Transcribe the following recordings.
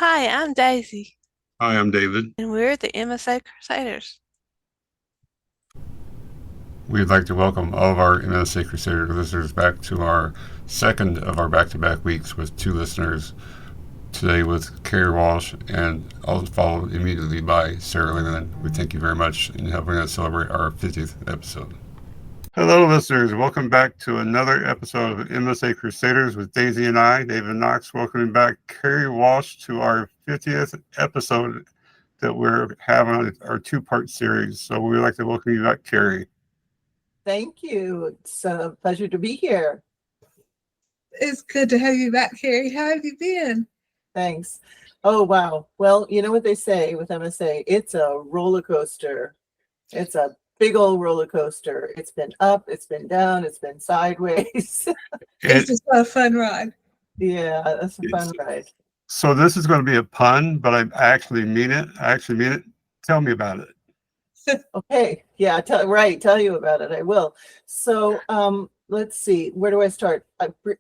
Hi, I'm Daisy, Hi, I'm David. and we're the MSA Crusaders. We'd like to welcome all of our MSA Crusader listeners back to our second of our back-to-back weeks with two listeners. Today with Kerry Walsh and also followed immediately by Sarah Leighland. We thank you very much in helping us celebrate our 50th episode. Hello, listeners. Welcome back to another episode of MSA Crusaders with Daisy and I, David Knox. Welcoming back Kerry Walsh to our 50th episode that we're having our two-part series. So we'd like to welcome you back, Kerry. Thank you. It's a pleasure to be here. It's good to have you back, Kerry. How have you been? Thanks. Oh, wow. Well, you know what they say with MSA? It's a roller coaster. It's a big old roller coaster. It's been up, it's been down, it's been sideways. It's just a fun ride. Yeah, that's a fun ride. So this is going to be a pun, but I actually mean it. I actually mean it. Tell me about it. Okay. Yeah, tell you about it. I will. So, let's see. Where do I start?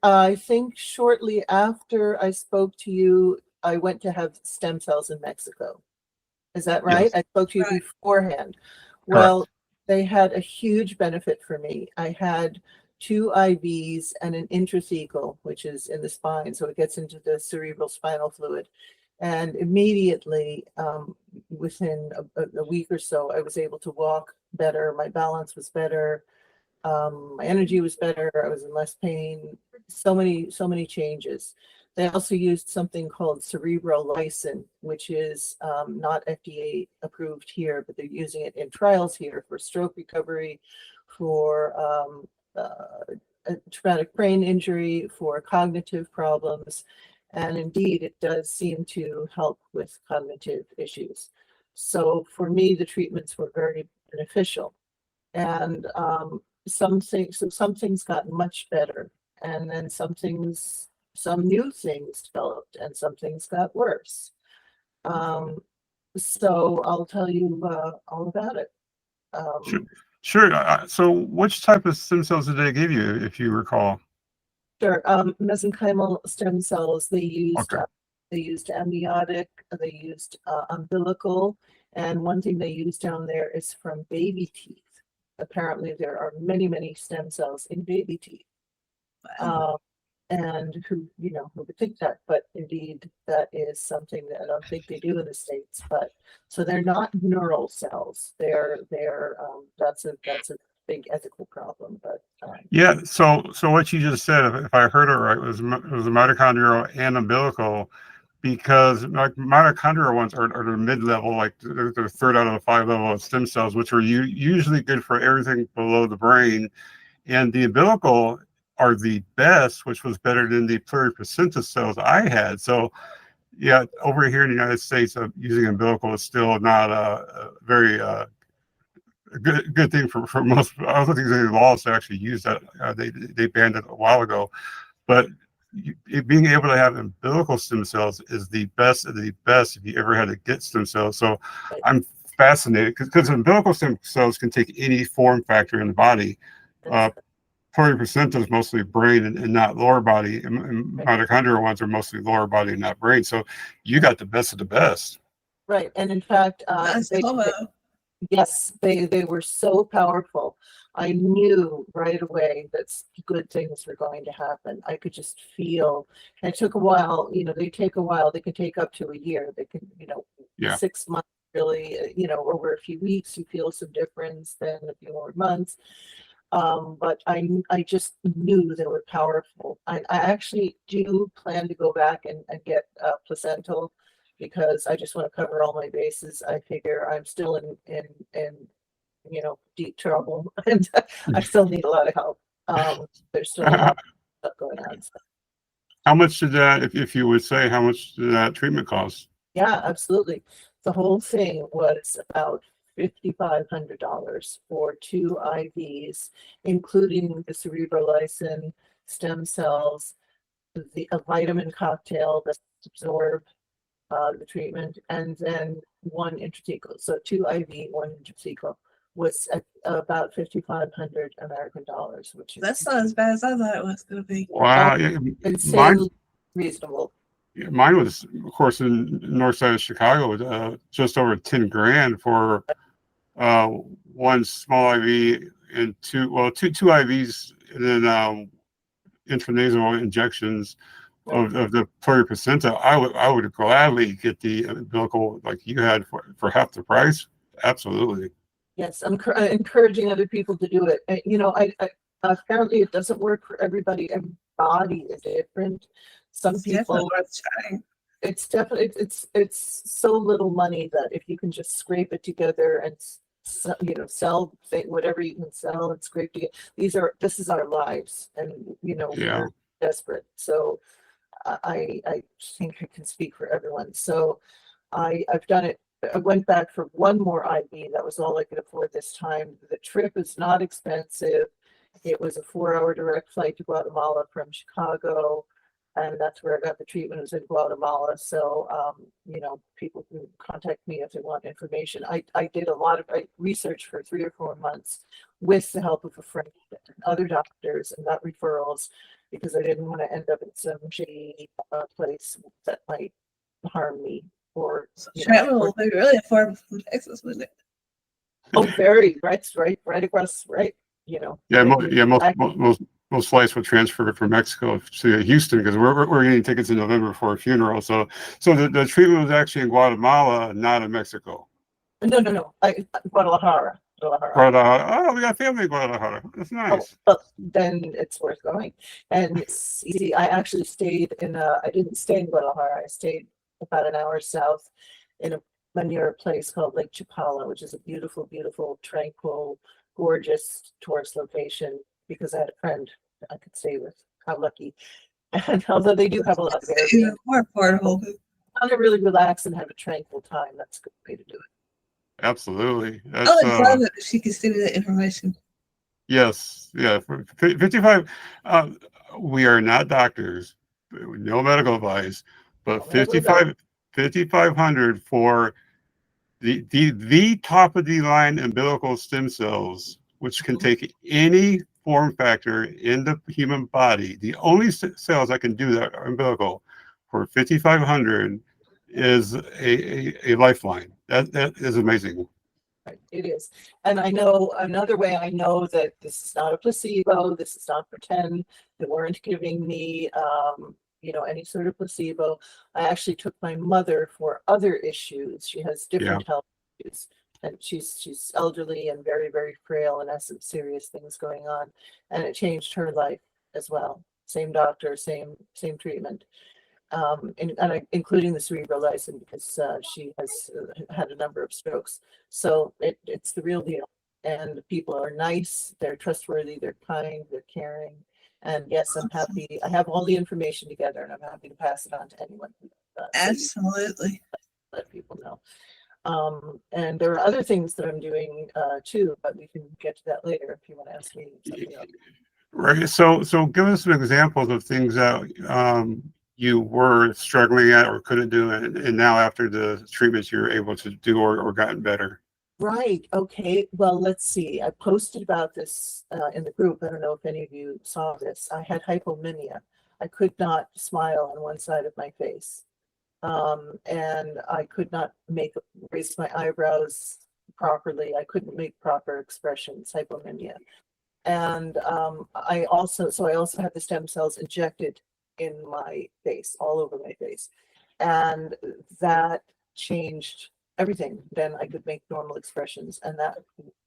I think shortly after I spoke to you, I went to have stem cells in Mexico. Is that right? Yes. I spoke to you Right. beforehand. Well, Correct. they had a huge benefit for me. I had two IVs and an intrathecal, which is in the spine, so it gets into the cerebral spinal fluid. And immediately, within a week or so, I was able to walk better. My balance was better. My energy was better. I was in less pain. So many changes. They also used something called cerebrolysin, which is not FDA approved here, but they're using it in trials here for stroke recovery, for a traumatic brain injury, for cognitive problems. And indeed, it does seem to help with cognitive issues. So for me, the treatments were very beneficial. And some things got much better, and then some new things developed, and some things got worse. Um, so I'll tell you all about it. Sure. Um, Sure. So which type of stem cells did they give you, if you recall? sure. Mesenchymal stem cells. Okay. They used amniotic. They used umbilical, and one thing they used down there is from baby teeth. Apparently, there are many stem cells in baby teeth. Wow. Um, and who would think that, but indeed that is something that I don't think they do in the States. But so they're not neural cells. They're that's a big ethical problem. But Yeah. So what you just said, if I heard it right, was a mitochondrial and umbilical, because mitochondrial ones are the mid-level, like they're third out of the five level of stem cells, which are usually good for everything below the brain. And the umbilical are the best, which was better than the pluripotent cells I had. So yeah, over here in the United States, using umbilical is still not a very good thing for most. I don't think there's any laws to actually use that. They banned it a while ago, but being able to have umbilical stem cells is the best of the best if you ever had to get stem cells. So I'm fascinated because umbilical stem cells can take any form factor in the body. Uh, that's 40% is mostly brain and not lower body, and right. mitochondrial ones are mostly lower body and not brain. So you got the best of the best. Right. And in fact, Nice combo. yes, they were so powerful. I knew right away that good things were going to happen. I could just feel. And it took a while. They take a while. They can take up to a year. They can, Yeah. 6 months really. Over a few weeks, you feel some difference. Then a few more months. But I just knew they were powerful. I actually do plan to go back and get placental because I just want to cover all my bases. I figure I'm still in deep trouble and I still need a lot of help. There's still a lot of stuff going on. So, How much did that, if you would say, how much did that treatment cost? yeah, absolutely. The whole thing was about $5,500 for two IVs, including the cerebrolysin, stem cells, a vitamin cocktail that absorb the treatment, and then one intrathecal. So two IV, one intrathecal was at about 5,500 American dollars, which is That's not as bad as I thought it was going to be. Wow. Yeah, mine, insanely reasonable. Mine was, of course, in north side of Chicago, just over 10 grand for uh, one small IV and two IVs, and then intranasal injections of the pluripotent. I would gladly get the umbilical like you had for half the price. Absolutely. Yes, I'm encouraging other people to do it. Apparently it doesn't work for everybody. Every body is different. Some It's definitely people, worth trying. it's definitely it's so little money that if you can just scrape it together and sell whatever you can sell and scrape together. This is our lives, and Yeah. we're desperate. So I think I can speak for everyone. So I've done it. I went back for one more IV. That was all I could afford this time. The trip is not expensive. It was a 4-hour direct flight to Guatemala from Chicago, and that's where I got the treatment. It was in Guatemala. So, people can contact me if they want information. I did a lot of research for 3 or 4 months with the help of a friend and other doctors, and got referrals because I didn't want to end up in some shady place that might harm me. Or Travel will be really affordable from Texas, wouldn't it? oh, very right across, right. Yeah, I- most flights will transfer from Mexico to Houston because we're getting tickets in November for a funeral. So the treatment was actually in Guatemala, not in Mexico. no. Guadalajara. Guadalajara. Oh, we got family in Guadalajara. That's Oh, nice. well, then it's worth going. And see, I actually stayed I didn't stay in Guadalajara. I stayed about an hour south in a near a place called Lake Chapala, which is a beautiful, beautiful, tranquil, gorgeous tourist location because I had a friend I could stay with. How lucky. And although they do have a lot of It's even Airbnb, more affordable. I want to really relax and have a tranquil time. That's a good way to do it. Absolutely. I That's would love it if she could send me that information. yes, yeah. For 55, we are not doctors, no medical advice, but Don't ever go. 5,500 for the top of the line umbilical stem cells, which can take any form factor in the human body. The only cells that can do that are umbilical for 5,500 is a lifeline. That is amazing. Right, it is. And I know another way I know that this is not a placebo, this is not pretend. They weren't giving me, any sort of placebo. I actually took my mother for other issues. She has different health issues, and she's elderly and very, very frail and has some serious things going on. And it changed her life as well. Same doctor, same treatment. Including the cerebralizing because she has had a number of strokes. So it's the real deal. And the people are nice, they're trustworthy, they're kind, they're caring. And yes, I'm happy. I have all the information together and I'm happy to pass it on to anyone. Absolutely. Let people know. And there are other things that I'm doing too, but we can get to that later if you want to ask me something else. Right. So give us some examples of things that you were struggling at or couldn't do, and now after the treatments you're able to do or gotten better. Right. Okay. Well, let's see. I posted about this in the group. I don't know if any of you saw this. I had hypomania. I could not smile on one side of my face. And I could not raise my eyebrows properly. I couldn't make proper expressions, hypomania. And I also had the stem cells injected in my face, all over my face. And that changed everything. Then I could make normal expressions, and that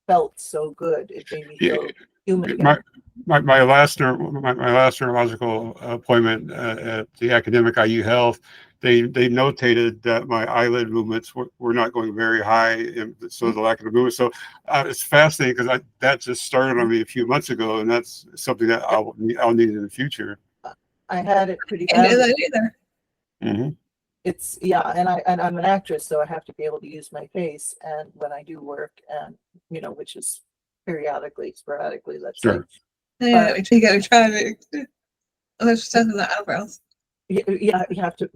felt so good. It made me feel human again. My last neurological appointment at the academic IU Health, they notated that my eyelid movements were not going very high, and so the lack of the movement. So it's fascinating because that just started on me a few months ago, and that's something that I'll need in the future. I had it pretty Can't do bad. that either. Mm-hmm. It's and I'm an actress, so I have to be able to use my face. And when I do work, and which is periodically, sporadically, let's say. Sure. Yeah, you gotta try it. There's stuff in the eyebrows. Yeah, you have to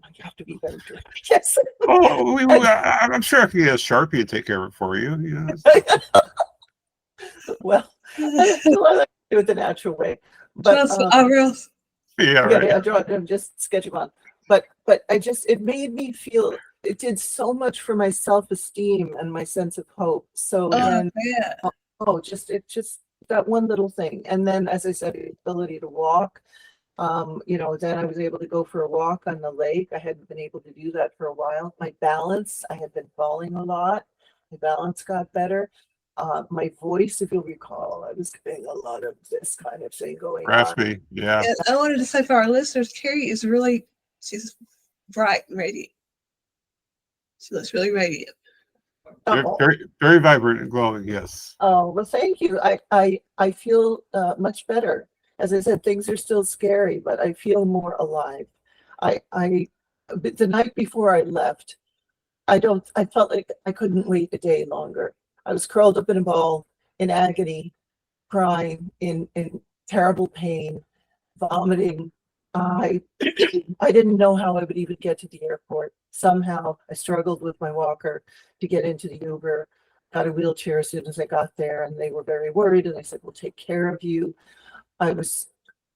be better direct. Yes. Oh, I'm sure I can get a Sharpie to take care of it for you. Well, I do it the natural way. But eyebrows. Yeah, right. I'm just sketching on. but it made me feel, it did so much for my self-esteem and my sense of hope. So Oh, then, yeah. just that one little thing. And then, as I said, the ability to walk, then I was able to go for a walk on the lake. I hadn't been able to do that for a while. My balance, I had been falling a lot. My balance got better. My voice, if you'll recall, I was getting a lot of this kind of thing going on. Raspy, yeah. And I wanted to say for our listeners, Kerry is really, she's bright and radiant. She looks really radiant. Oh, Very, very vibrant and glowing. Yes. oh, well, thank you. I feel much better. As I said, things are still scary, but I feel more alive. But the night before I left, I felt like I couldn't wait a day longer. I was curled up in a ball in agony, crying in terrible pain, vomiting. I I didn't know how I would even get to the airport. Somehow I struggled with my walker to get into the Uber, got a wheelchair as soon as I got there, and they were very worried, and they said, "We'll take care of you." I was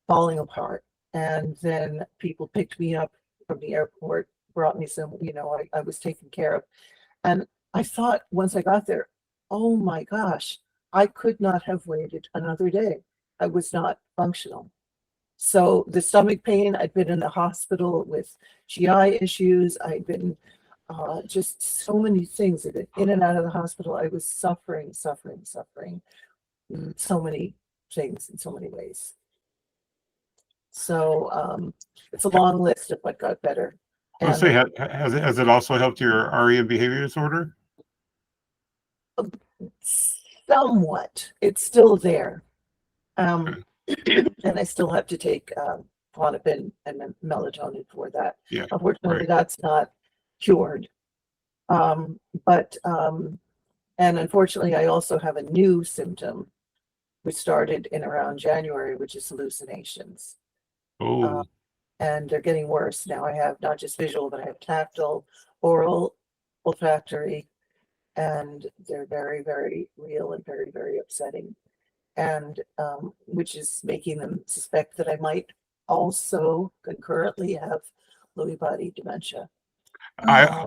falling apart. And then people picked me up from the airport, brought me some, I was taken care of. And I thought once I got there, oh my gosh, I could not have waited another day. I was not functional. So the stomach pain, I'd been in the hospital with GI issues. I'd been just so many things. I'd been in and out of the hospital. I was suffering, so many things in so many ways. So it's a long list of what got better. Let's say, has it also helped your REM behavior disorder? Somewhat. It's still there. And I still have to take Klonopin and melatonin for that. Yeah, unfortunately, right. That's not cured. And unfortunately, I also have a new symptom which started in around January, which is hallucinations. Oh, And they're getting worse. Now I have not just visual, but I have tactile, oral, olfactory, and they're very, very real and very, very upsetting. And which is making them suspect that I might also concurrently have Lewy body dementia. I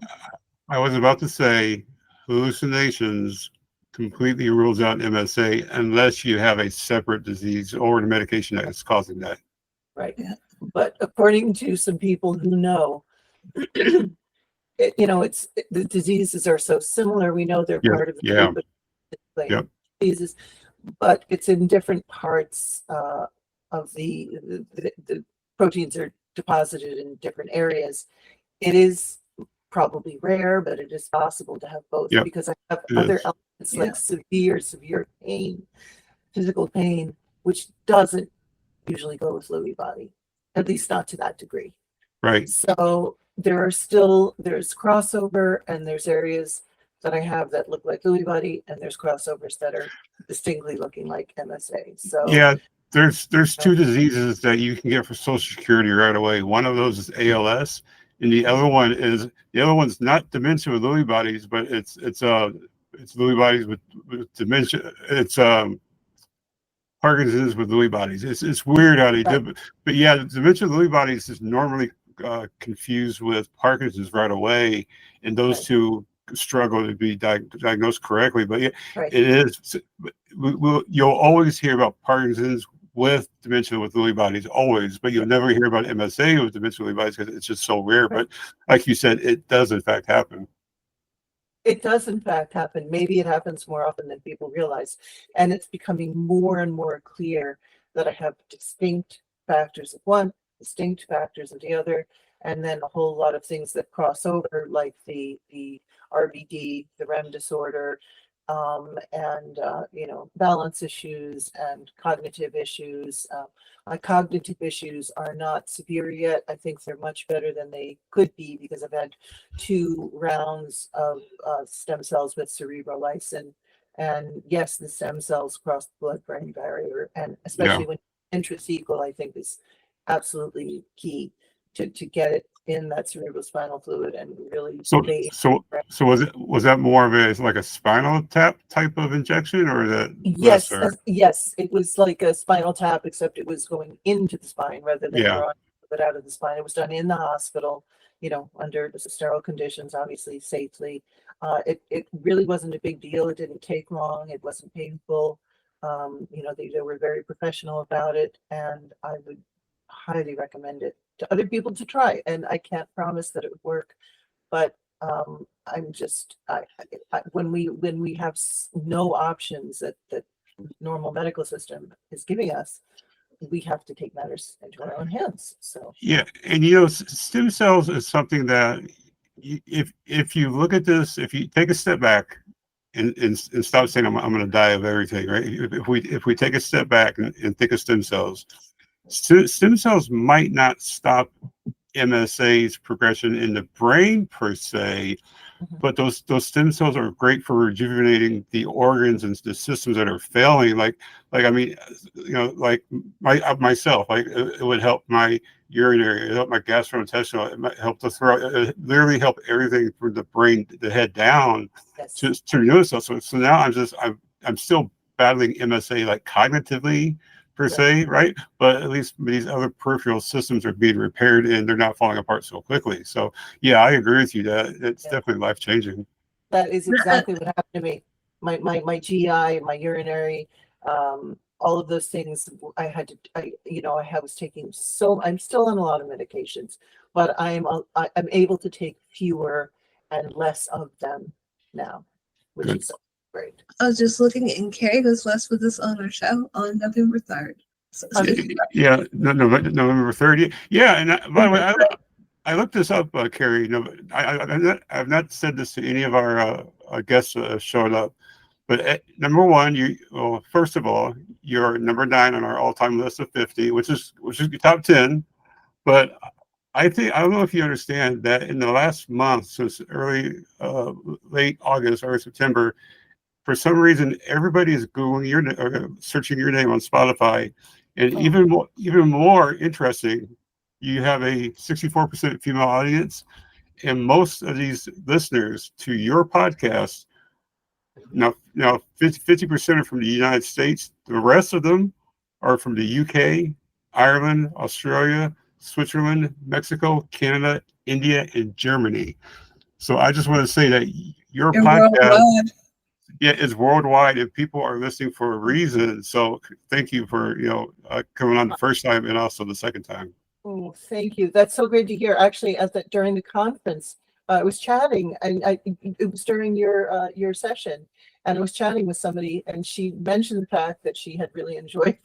was about to say hallucinations completely rules out MSA unless you have a separate disease or the medication that is causing that. Right. Yeah. But according to some people who know, the diseases are so similar. We know they're Yeah, part of the yeah. group of Yep. diseases, but it's in different parts of the proteins are deposited in different areas. It is probably rare, but it is possible to have both. Yep, Because I have it other is. elements like severe pain, physical pain, which doesn't usually go with Lewy body, at least not to that degree. Right. So there's crossover, and there's areas that I have that look like Lewy body, and there's crossovers that are distinctly looking like MSA. So Yeah, there's two diseases that you can get for Social Security right away. One of those is ALS, and the other one's not dementia with Lewy bodies, but it's Lewy bodies with dementia. It's Parkinson's with Lewy bodies. It's weird how they do it, but yeah, the dementia with Lewy bodies is normally confused with Parkinson's right away, and those two struggle to be diagnosed correctly. But yeah, it is. You'll always hear about Parkinson's with dementia with Lewy bodies, always, but you'll never hear about MSA with dementia with Lewy bodies because it's just so rare. But like you said, it does in fact happen. It does in fact happen. Maybe it happens more often than people realize. And it's becoming more and more clear that I have distinct factors of one, distinct factors of the other, and then a whole lot of things that cross over, like the RBD, the REM disorder, and balance issues and cognitive issues. My cognitive issues are not severe yet. I think they're much better than they could be because I've had 2 rounds of stem cells with cerebrolysin. And yes, the stem cells cross the blood-brain barrier, and especially when intrathecal, I think is absolutely key to get it in that cerebrospinal fluid and really. So was that more of a spinal tap type of injection, or is that yes, it was like a spinal tap, except it was going into the spine rather than drawing fluid out of the spine. It was done in the hospital, under sterile conditions, obviously safely. It really wasn't a big deal. It didn't take long. It wasn't painful. They were very professional about it, and I would highly recommend it to other people to try. And I can't promise that it would work, but I'm just when we have no options that normal medical system is giving us, we have to take matters into our own hands. So Yeah, and stem cells is something that if you look at this, if you take a step back and stop saying I'm going to die of everything, right? If we take a step back and think of stem cells, stem cells might not stop MSA's progression in the brain per se, but those stem cells are great for rejuvenating the organs and the systems that are failing. Like I mean, like myself, like it would help my urinary, it help my gastrointestinal, it might help the throat, it literally help everything from the brain, the head down to renew itself. So now I'm still battling MSA like cognitively per se, right? But at least these other peripheral systems are being repaired and they're not falling apart so quickly. So yeah, I agree with you that it's definitely life changing. That is exactly what happened to me. My GI, my urinary, all of those things I had to, I was taking, so I'm still on a lot of medications, but I'm able to take fewer and less of them now, which Good. is great. I was just looking, and Kerry was last with us on our show on November 3rd. So Yeah, November 30th. Yeah, and by the way, I looked this up, Kerry. I've not said this to any of our guests showed up, but number one, first of all, you're number 9 on our all-time list of 50, which is your top 10. But I don't know if you understand that in the last month, since late August, early September, for some reason, everybody is Googling searching your name on Spotify. And even more interesting, you have a 64% female audience. And most of these listeners to your podcast, now 50% are from the United States. The rest of them are from the UK, Ireland, Australia, Switzerland, Mexico, Canada, India, and Germany. So I just want to say that your podcast is worldwide, and people are listening for a reason. So thank you for coming on the first time and also the second time. Oh, thank you. That's so great to hear. Actually, during the conference, I was chatting, and it was during your session, and I was chatting with somebody, and she mentioned the fact that she had really enjoyed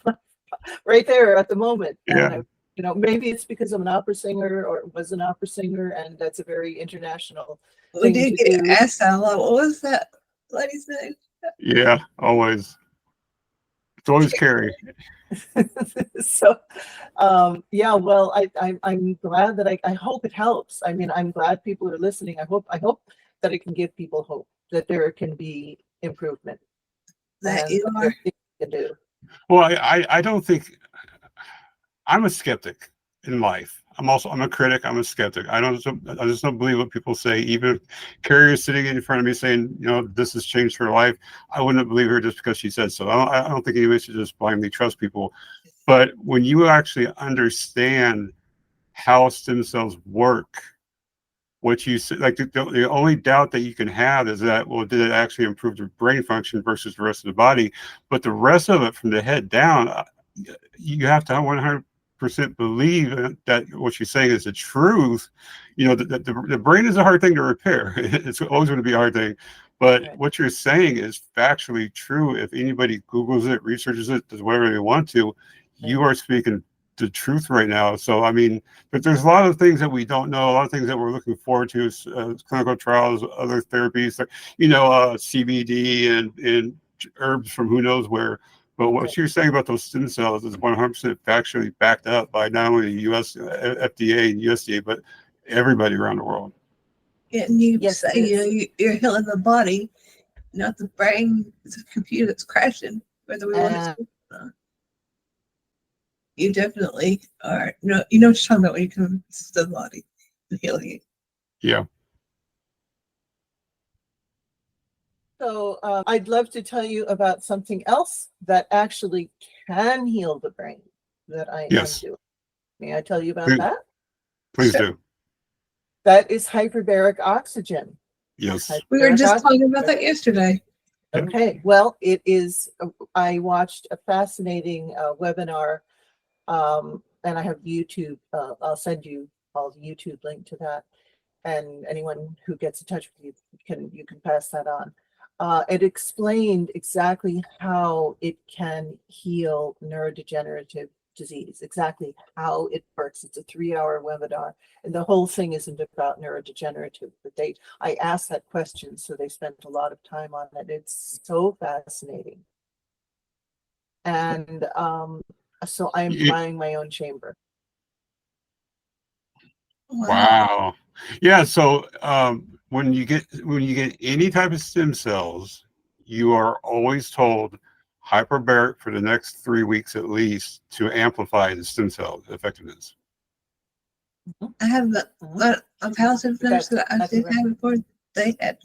right there at the moment. Yeah. And maybe it's because I'm an opera singer or was an opera singer, and that's a very international we thing did to get do. asked a lot. What was that lady's name? Yeah, always. It's always Kerry. So well, I'm glad that I hope it helps. I mean, I'm glad people are listening. I hope that it can give people hope that there can be improvement. That you are. Can do. Well, I don't think, I'm a skeptic in life. I'm a critic. I'm a skeptic. I just don't believe what people say. Even if Kerry is sitting in front of me saying, this has changed her life, I wouldn't believe her just because she said so. I don't think anybody should just blindly trust people. But when you actually understand how stem cells work, what you say, like the only doubt that you can have is that, well, did it actually improve the brain function versus the rest of the body? But the rest of it, from the head down, you have to 100% believe that what you're saying is the truth. The brain is a hard thing to repair. It's always going to be a hard thing. But what you're saying is factually true. If anybody Googles it, researches it, does whatever they want to, you are speaking the truth right now. So, I mean, but there's a lot of things that we don't know, a lot of things that we're looking forward to, clinical trials, other therapies, like, CBD and herbs from who knows where. But what you're saying about those stem cells is 100% factually backed up by not only the U.S. FDA and USDA, but everybody around the world. And you say you're healing the body, not the brain. It's a computer that's crashing. Whether we want it to. You definitely are. You know what you're talking about when you come to the body and healing it. Yeah. So I'd love to tell you about something else that actually can heal the brain that I am doing. May I tell you about Please, that? please Sure. do. That is hyperbaric oxygen. Yes. We were Hyperbaric just talking oxygen. about that yesterday. Okay, well, it is. I watched a fascinating webinar, and I have YouTube. I'll send you all the YouTube link to that, and anyone who gets in touch with you can pass that on. It explained exactly how it can heal neurodegenerative disease, exactly how it works. It's a 3-hour webinar, and the whole thing isn't about neurodegenerative, but I asked that question, so they spent a lot of time on it. It's so fascinating. And so I'm buying my own chamber. Wow. Yeah. So when you get any type of stem cells, you are always told hyperbaric for the next 3 weeks at least to amplify the stem cell effectiveness. I have a palliative nurse that I did have before. They had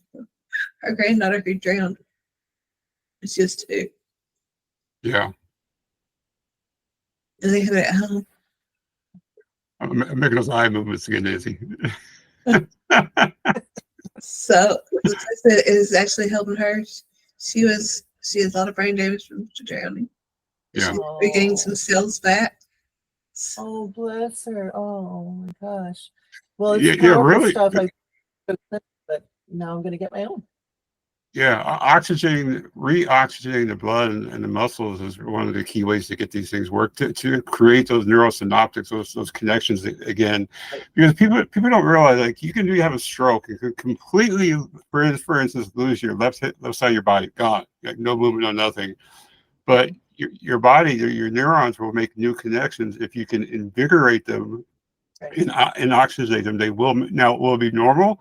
her granddaughter who drowned. It's just 2. Yeah. And they had it at home. I'm making those eye movements again, Nancy. So the place that is actually helping her, she has a lot of brain damage from drowning. Yeah. She's regained some cells back. Oh, bless her. Oh my gosh. Well, it's Yeah, powerful really. stuff. But now I'm going to get my own. Yeah, re-oxygenating the blood and the muscles is one of the key ways to get these things work to create those neurosynaptics, those connections again. Right. Because people don't realize, like, you can have a stroke, you could completely, for instance, lose your left side of your body, gone, like no movement, no nothing. But your body, your neurons will make new connections if you can invigorate them Right. and oxygenate them. They will. Now, will it be normal?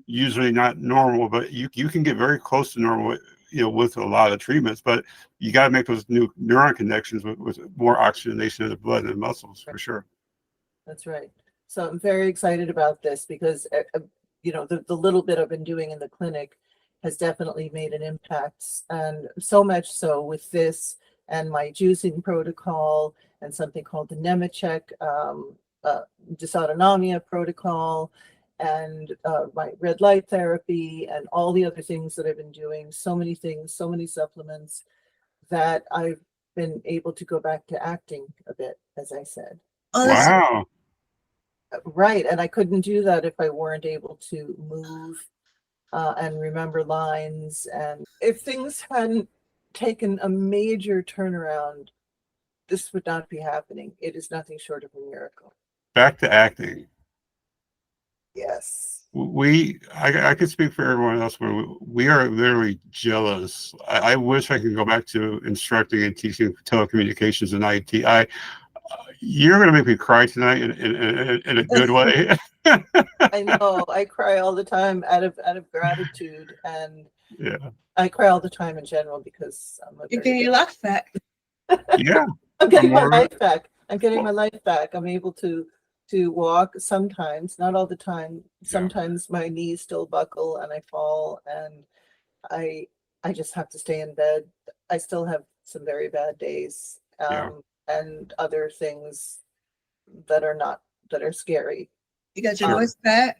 Usually not normal, but you can get very close to normal, with a lot of treatments. But you got to make those new neuron connections with more oxygenation of the blood and muscles, for sure. That's right. So I'm very excited about this because, the little bit I've been doing in the clinic has definitely made an impact. And so much so with this and my juicing protocol and something called the Nemechek dysautonomia protocol and my red light therapy and all the other things that I've been doing, so many things, so many supplements, that I've been able to go back to acting a bit, as I said. Oh, Wow. Right. And I couldn't do that if I weren't able to move and remember lines. And if things hadn't taken a major turnaround, this would not be happening. It is nothing short of a miracle. Back to acting. Yes. I could speak for everyone else, but we are literally jealous. I wish I could go back to instructing and teaching telecommunications and IT. You're going to make me cry tonight in a good way. I know. I cry all the time out of gratitude, and Yeah. I cry all the time in general because you're getting your life back. Yeah. I'm getting my life back. I'm getting my life back. I'm able to walk sometimes, not all the time. Sometimes my knees still buckle and I fall, and I just have to stay in bed. I still have some very bad days, and other things that are scary. You got your voice back?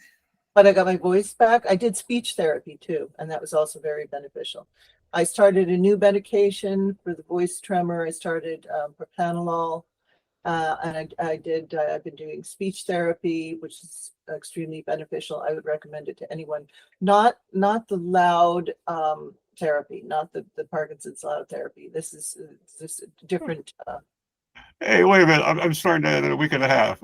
But I got my voice back. I did speech therapy too, and that was also very beneficial. I started a new medication for the voice tremor. I started propranolol. And I've been doing speech therapy, which is extremely beneficial. I would recommend it to anyone. Not the loud therapy, not the Parkinson's loud therapy. This is different. Hey, wait a minute. I'm starting that in a week and a half.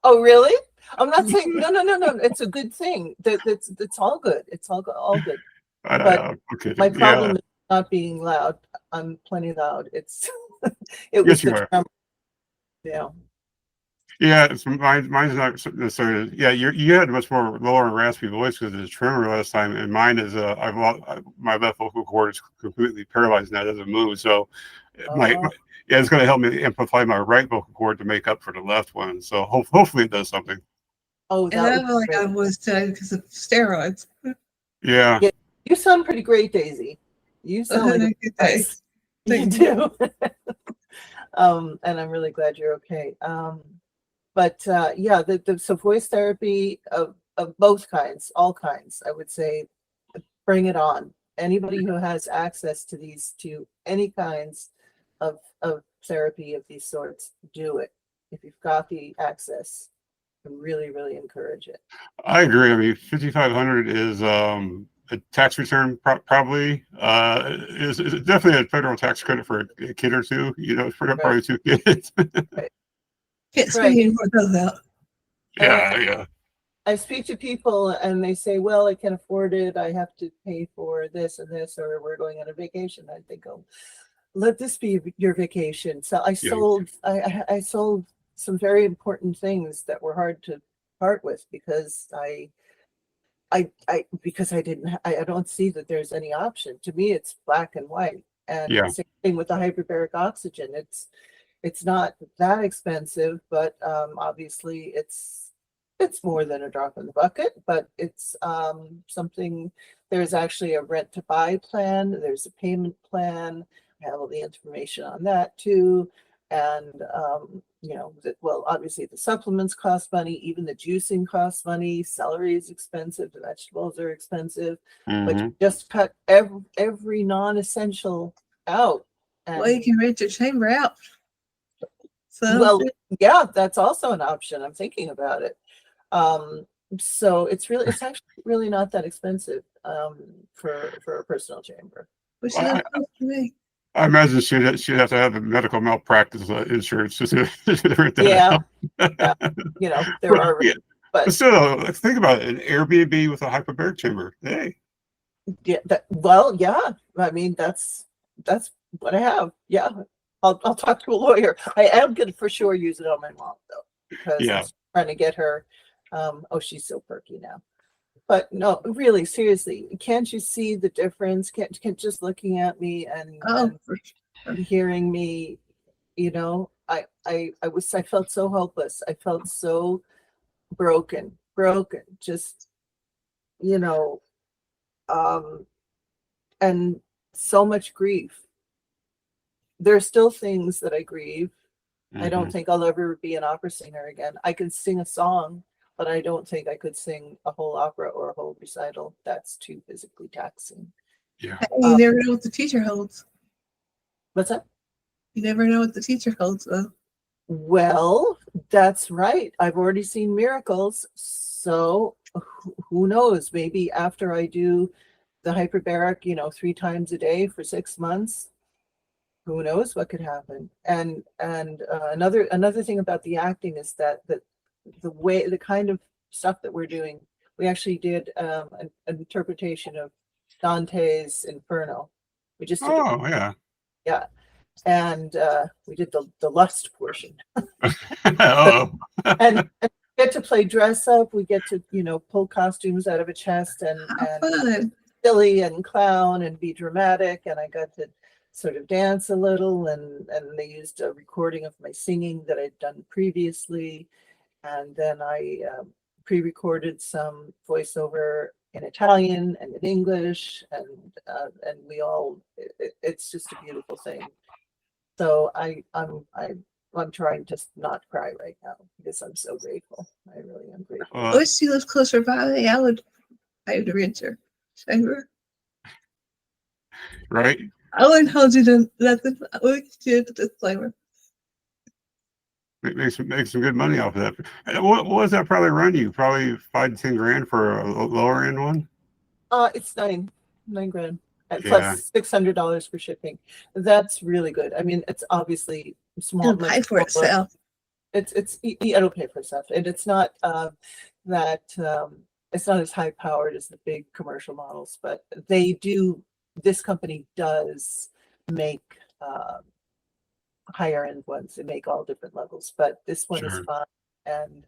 Oh, really? I'm not saying no. It's a good thing. It's all good. It's all good. But my problem is not being loud. I'm plenty loud. It was the tremor. Yeah. Yeah, mine's not necessarily. Yeah, you had a much more lower and raspy voice because of the tremor last time, and mine is my left vocal cord is completely paralyzed now; it doesn't move. So, it's going to help me amplify my right vocal cord to make up for the left one. So hopefully it does something. Oh, that was like I was today because of steroids. Yeah. You sound pretty great, Daisy. You sound like nice. You do. And I'm really glad you're okay. But yeah, so voice therapy of both kinds, all kinds, I would say, bring it on. Anybody who has access to any kinds of therapy of these sorts, do it. If you've got the access, I really, really encourage it. I agree. I mean, 5,500 is a tax return probably is definitely a federal tax credit for a kid or two. You know, for probably two kids. Right. Can't Right. speak any more about that. Yeah, yeah. I speak to people and they say, well, I can afford it. I have to pay for this and this, or we're going on a vacation. I think, oh, let this be your vacation. So I sold some very important things that were hard to part with because I don't see that there's any option. To me, it's black and white. And Yeah. same thing with the hyperbaric oxygen. It's not that expensive, but obviously it's more than a drop in the bucket, but it's something. There's actually a rent to buy plan. There's a payment plan. I have all the information on that too. And well, obviously the supplements cost money, even the juicing costs money. Celery is expensive, the vegetables are expensive, but you just cut every non-essential out. And, Well, you can rent your chamber out. So well, yeah, that's also an option. I'm thinking about it. So it's actually really not that expensive for a personal chamber. which is close to me. I imagine she'd have to have a medical malpractice insurance to rent that Yeah, out. yeah, there are, Yeah. But still, let's think about it. An Airbnb with a hyperbaric chamber. Hey. yeah, yeah. I mean, that's what I have. Yeah, I'll talk to a lawyer. I am gonna for sure use it on my mom though, because I'm trying to get her. Oh, she's so perky now. But no, really, seriously, can't you see the difference? Can't just looking at me and hearing me, I felt so helpless. I felt so broken, just, and so much grief. There are still things that I grieve. I don't think I'll ever be an opera singer again. I can sing a song, but I don't think I could sing a whole opera or a whole recital. That's too physically taxing. Yeah. You never know what the teacher holds. What's that? You never know what the teacher holds, though. Well, that's right. I've already seen miracles. So who knows? Maybe after I do the hyperbaric, 3 times a day for 6 months, who knows what could happen. And another thing about the acting is that the kind of stuff that we're doing, we actually did an interpretation of Dante's Inferno. We just did yeah, and we did the lust portion. and get to play dress up. We get to pull costumes out of a chest and silly and clown and be dramatic. And I got to sort of dance a little, and they used a recording of my singing that I'd done previously. And then I pre-recorded some voiceover in Italian and in English, and we all. It's just a beautiful thing. So I'm trying to not cry right now because I'm so grateful. I really am grateful. I wish she lived closer by. I would rent her chamber. Right. I wouldn't hold you to nothing. I would do the disclaimer. Make some good money off of that. What does that probably run you? Probably 5 to 10 grand for a lower end one. It's $9 grand plus $600 for shipping. That's really good. I mean, it's obviously small. It'll pay for itself. It'll pay for itself, and it's not it's not as high powered as the big commercial models, but they do. This company does make higher end ones. They make all different levels, but this one is fine, and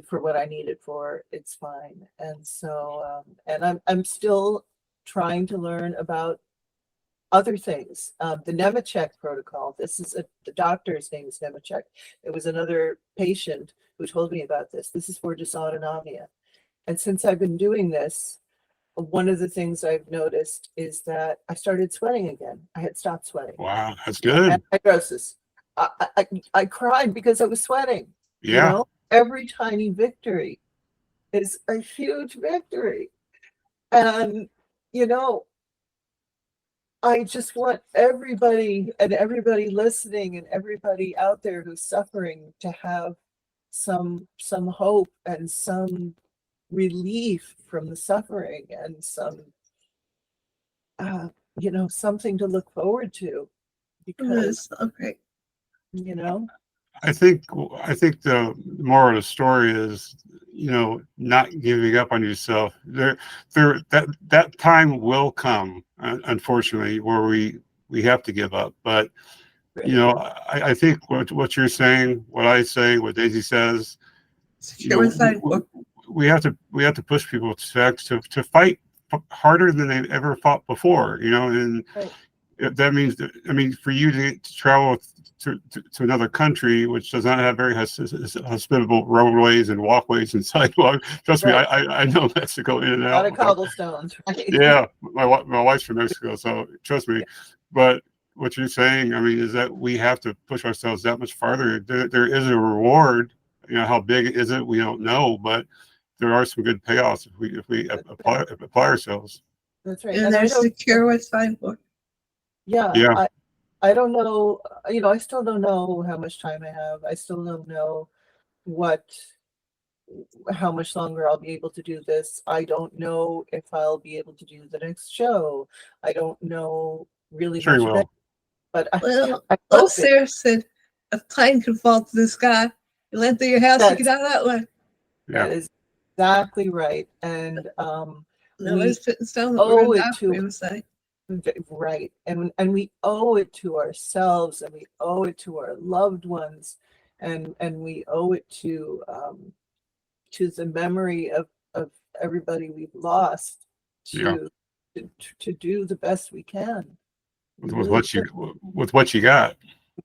for what I need it for, it's fine. And so, and I'm still trying to learn about other things. The Nemechek protocol. This is the doctor's name is Nemechek. It was another patient who told me about this. This is for dysautonomia, and since I've been doing this, one of the things I've noticed is that I started sweating again. I had stopped sweating. Wow, that's good. And fibrosis. I cried because I was sweating. You Yeah. know, every tiny victory is a huge victory. And, you know, I just want everybody and everybody listening and everybody out there who's suffering to have some hope and some relief from the suffering and some you know, something to look forward to, because Okay. you know, I think the moral of the story is, you know, not giving up on yourself. That time will come, unfortunately, where we have to give up. But you right, know, I think what you're saying, what I say, what Daisy says, you Secure know, with fighting for. we have to push people to fight harder than they've ever fought before. You know, and right, that means that, I mean, for you to travel to another country which does not have very hospitable roadways and walkways and sidewalks. Trust me, right. I know Mexico in and A lot of out. cobblestones, right? Yeah, my wife's from Mexico, so trust me. Yeah, But what you're saying, I mean, is that we have to push ourselves that much farther. There is a reward. You know, how big is it? We don't know, but there are some good payoffs if we apply ourselves. that's right. And And they're I don't, secure with fighting for. yeah, Yeah, I don't know, you know, I still don't know how much time I have. I still don't know what how much longer I'll be able to do this. I don't know if I'll be able to do the next show. I don't know really sure you much about it, will. but Well, I Lil hope it. Sarah said a plane could fall to the sky. You land through your house, you get That's out that way. Yeah, that is exactly right. And we Nobody's putting stone that we're owe gonna it die for, to MSA. right, and we owe it to ourselves, and we owe it to our loved ones, and we owe it to the memory of everybody we've lost yeah. to to do the best we can. We With really what you with what you got.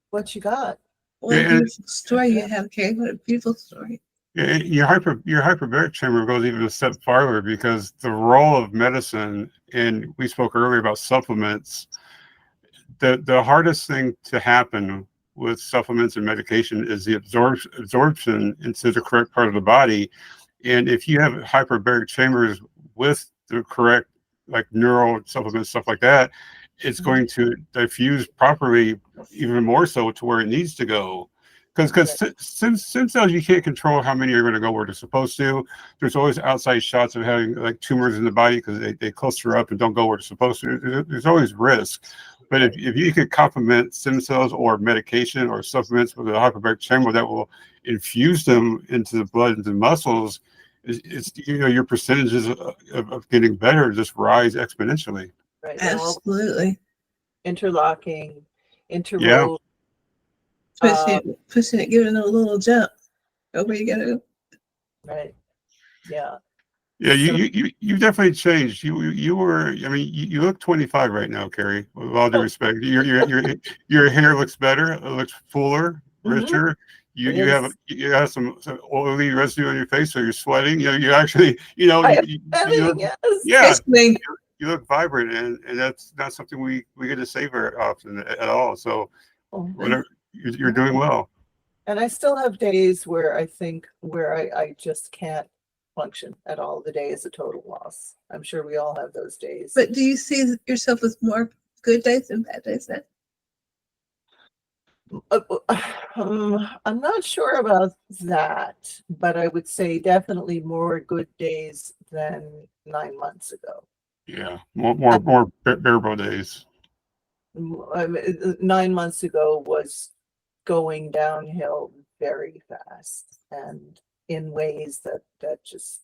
what you got. What a Yeah, and beautiful story you have, Kay. What a beautiful story. yeah, your hyperbaric chamber goes even a step farther, because the role of medicine, and we spoke earlier about supplements. The hardest thing to happen with supplements and medication is the absorption into the correct part of the body. And if you have hyperbaric chambers with the correct, like, neural supplements, stuff like that, it's Mhm. going to diffuse properly, even more so to where it needs to go. Because Right, stem cells, you can't control how many are going to go where they're supposed to. There's always outside shots of having, like, tumors in the body because they cluster up and don't go where they're supposed to. There's always risk. But right, if you could complement stem cells or medication or supplements with a hyperbaric chamber that will infuse them into the blood, into the muscles, it's you know, your percentages of getting better just rise exponentially. right. And all Absolutely. interlocking, Yeah, interwoven. Pushing Uh, it, pushing it, giving it a little jump. Go where you gotta go. right. Yeah. yeah. So You definitely changed. You were. I mean, you look 25 right now, Kerry. With all due oh, respect, your hair looks better. It looks fuller, mhm, richer. it is. You have some oily residue on your face, so you're sweating. You know, you actually, you know, I am you sweating, look, yes. yeah, Christening. you look vibrant, and that's not something we get to say very often at all. So Oh, whatever, you're yeah. doing well. And I still have days where I think where I just can't function at all. The day is a total loss. I'm sure we all have those days. But do you see yourself with more good days than bad days then? I'm not sure about that, but I would say definitely more good days than 9 months ago. Yeah, more bearable days. 9 months ago was going downhill very fast and in ways that just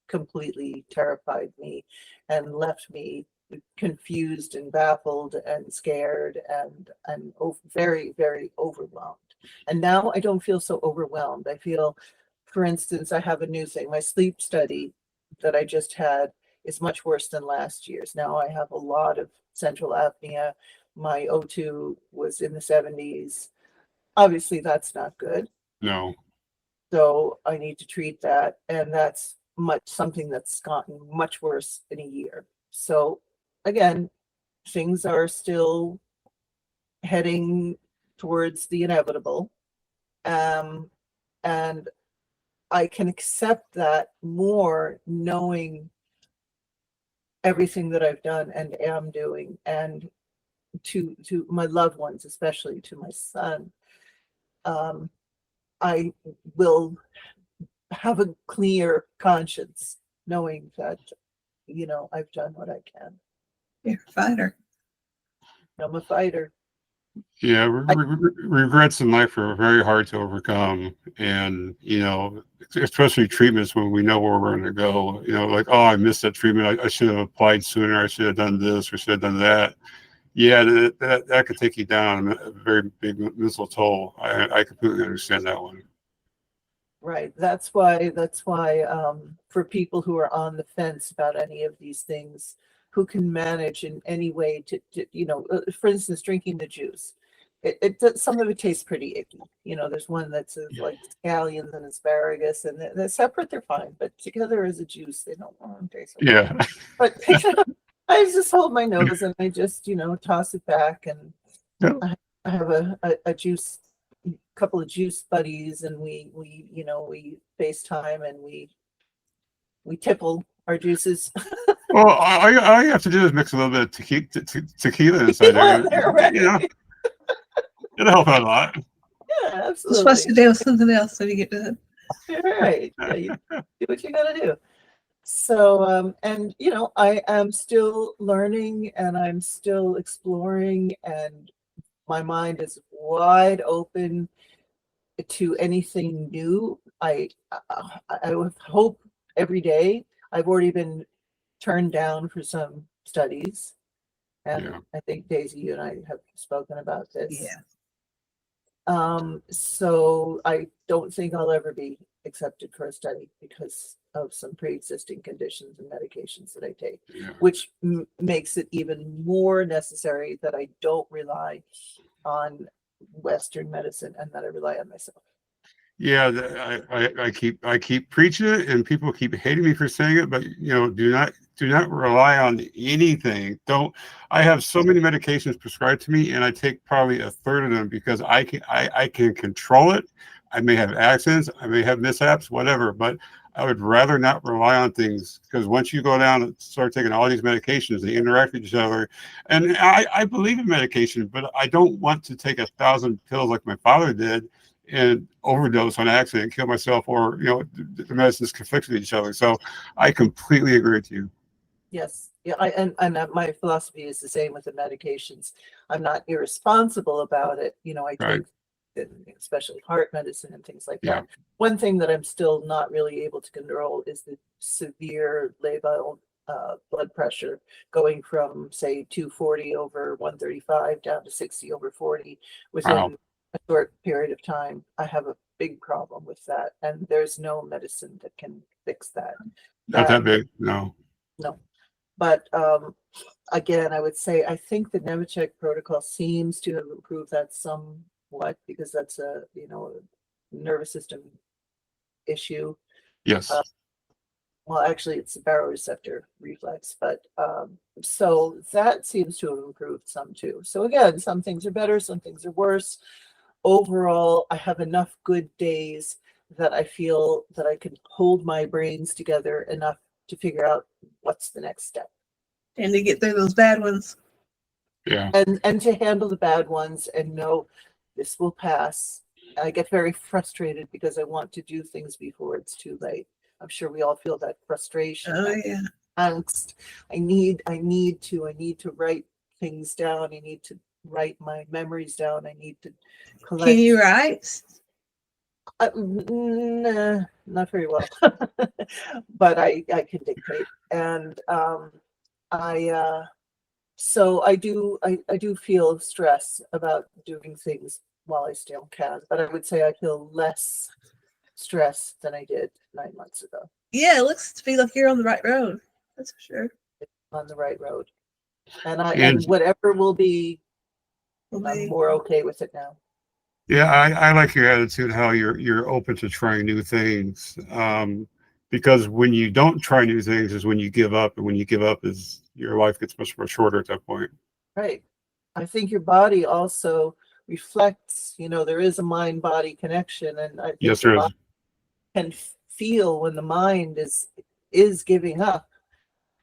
completely terrified me and left me confused and baffled and scared and very, very overwhelmed. And now I don't feel so overwhelmed. I feel, for instance, I have a new thing. My sleep study that I just had is much worse than last year's. Now I have a lot of central apnea. My O2 was in the 70s. Obviously, that's not good. No, So I need to treat that. And that's something that's gotten much worse in a year. So again, things are still heading towards the inevitable. And I can accept that more knowing everything that I've done and am doing, and to my loved ones, especially to my son, I will have a clear conscience knowing that, I've done what I can. You're a fighter. I'm a fighter. Yeah, regrets in life are very hard to overcome, and especially treatments when we know where we're going to go. Like, oh, I missed that treatment. I should have applied sooner. I should have done this or should have done that. Yeah, that could take you down a very big mental toll. I completely understand that one. Right. That's why for people who are on the fence about any of these things, who can manage in any way to for instance, drinking the juice. Some of it tastes pretty icky. There's one that's like scallions and asparagus, and they're separate, they're fine, but together as a juice, they don't taste so Yeah. good. But I just hold my nose and I just, toss it back, and Yeah. I have a juice, couple of juice buddies, and we FaceTime and we tipple our juices. Well, all you have to do is mix a little bit of tequila inside there. Right. It'll help out a lot. Yeah, Just absolutely. watch the day with something else when you get done. Right. Yeah, you do what you gotta do. So, and I am still learning and I'm still exploring, and my mind is wide open to anything new. I would hope every day. I've already been turned down for some studies, and Yeah. I think Daisy, you and I have spoken about this. Yeah. So I don't think I'll ever be accepted for a study because of some pre-existing conditions and medications that I take, Yeah. which makes it even more necessary that I don't rely on Western medicine and that I rely on myself. Yeah, I keep preaching it, and people keep hating me for saying it. But do not rely on anything. Don't. I have so many medications prescribed to me, and I take probably a third of them because I can control it. I may have accidents, I may have mishaps, whatever. But I would rather not rely on things, because once you go down and start taking all these medications, they interact with each other. And I believe in medication, but I don't want to take 1,000 pills like my father did and overdose on accident, kill myself, or the medicines conflict with each other. So I completely agree with you. Yes. Yeah. And my philosophy is the same with the medications. I'm not irresponsible about it. I Right. take especially heart medicine and things like Yeah. that. One thing that I'm still not really able to control is the severe labile blood pressure, going from say 240 over 135 down to 60 over 40 within Wow. a short period of time. I have a big problem with that, and there's no medicine that can fix that. Not that big. No. No. But again, I would say I think the Nemetschek protocol seems to have improved that somewhat, because that's a nervous system issue. Yes. Well, actually, it's a baroreceptor reflex, but so that seems to have improved some too. So again, some things are better, some things are worse. Overall, I have enough good days that I feel that I can hold my brains together enough to figure out what's the next step. And to get through those bad ones. Yeah. And to handle the bad ones and know this will pass. I get very frustrated because I want to do things before it's too late. I'm sure we all feel that frustration, Oh that yeah. angst. I need to write things down. I need to write my memories down. I need to collect. Can you write? Nah, not very well, but I can dictate, and so I do feel stress about doing things while I still can, but I would say I feel less stress than I did 9 months ago. Yeah, it looks to be like you're on the right road. That's for sure. On the right road, and And whatever will be, Well, I'm more okay with it now. yeah, I like your attitude, how you're open to trying new things. Because when you don't try new things is when you give up, and when you give up is your life gets much more shorter at that point. Right. I think your body also reflects, there is a mind-body connection, and I think Yes, the there body is. can feel when the mind is giving up,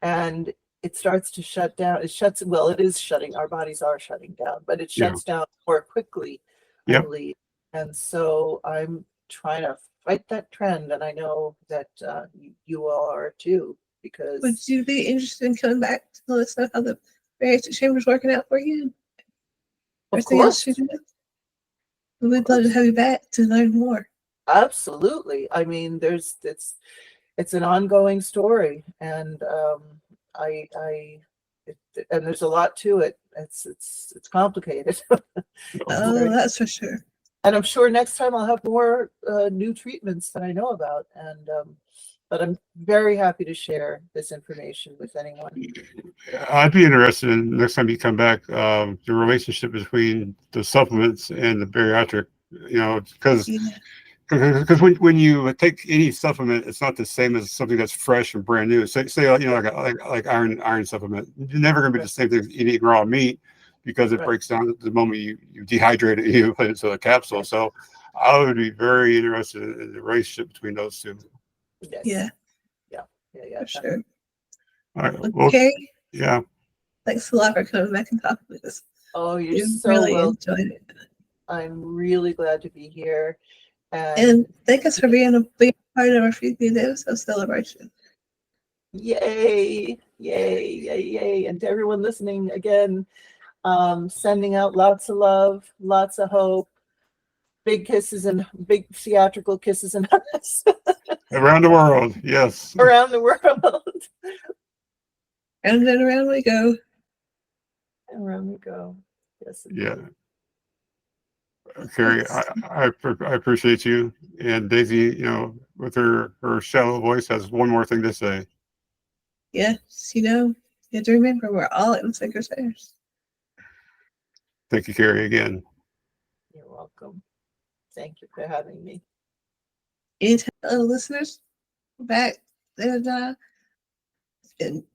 and it starts to shut down. It is shutting, our bodies are shutting down, but it Yeah. shuts down more quickly, I Yep. believe. And so I'm trying to fight that trend, and I know that you all are too, because Would you be interested in coming back to let us know how the various chambers working out for you? of Everything else course, you do? We'd love to have you back to learn more. absolutely. I mean, it's an ongoing story, and and there's a lot to it. It's complicated. Oh, that's for sure. And I'm sure next time I'll have more new treatments that I know about. And but I'm very happy to share this information with anyone. I'd be interested in next time you come back, the relationship between the supplements and the bariatric, because Yeah. when you take any supplement, it's not the same as something that's fresh and brand new. Say like iron supplement. You're never going to be the same thing as eating raw meat, because it Right. breaks down the moment you dehydrate it, you put it into a capsule. So I would be very interested in the relationship between those two. Yes. Yeah, Yeah. for sure. All right. Well, Well, Kerry, yeah. thanks a lot for coming back and talking with us. Oh, you're We so really welcome. enjoyed it. I'm really glad to be here. And thank us for being a part of our 50th episode celebration. Yay, yay, yay, yay. And to everyone listening, again, sending out lots of love, lots of hope, big kisses and big theatrical kisses and hugs Around the world, yes. around the world. And then around we go. Around we go. Yes. Yeah. Kerry, I appreciate you. And Daisy, with her shallow voice, has one more thing to say. Yes, you have to remember we're all MSA Crusaders. Thank you, Kerry, again. You're welcome. Thank you for having me. And listeners, we're back and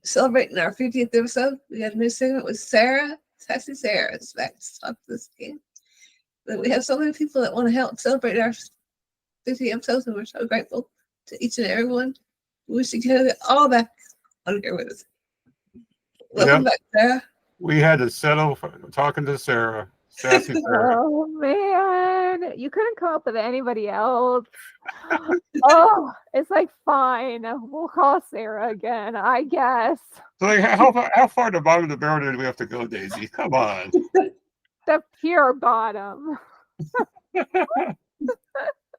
celebrating our 50th episode. We got a new segment with Sarah. Sassy Sarah is back to talk to us again. But we have so many people that want to help celebrate our 50 episodes, and we're so grateful to each and every one. We wish you could have it all back on here with us. Welcome back, Sarah. We had to settle for talking to Sarah. Sassy Sarah. Oh man, you couldn't come up with anybody else. Oh, it's like fine. We'll call Sarah again, I guess. So like, how far to the bottom of the barrel do we have to go, Daisy? Come on. The pure bottom.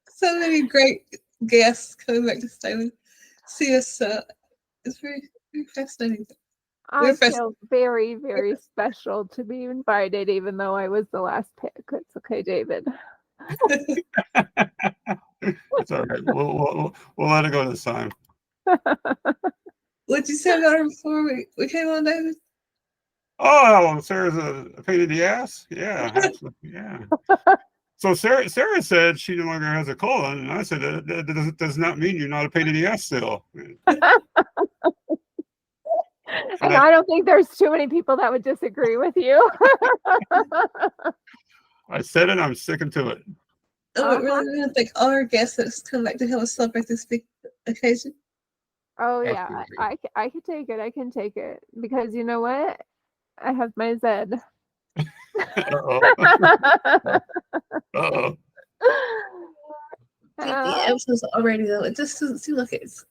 So many great guests coming back to stay and see us. It's very, very fascinating. I feel very, very special to be invited, even though I was the last pick. It's okay, David. It's all right. We'll let it go this time. What'd you say about her before we came on, David? Oh, Sarah's a pain in the ass? Yeah. Yeah. So Sarah said she no longer has a colon, and I said that does not mean you're not a pain in the ass still. And I don't think there's too many people that would disagree with you. I said it. I'm sticking to it. Oh, we really want to thank all our guests that's come back to help us celebrate this big occasion. Oh yeah, I can take it. I can take it because you know what? I have my Zed. Uh-oh. Uh-oh. The episodes already though. It just doesn't seem like it's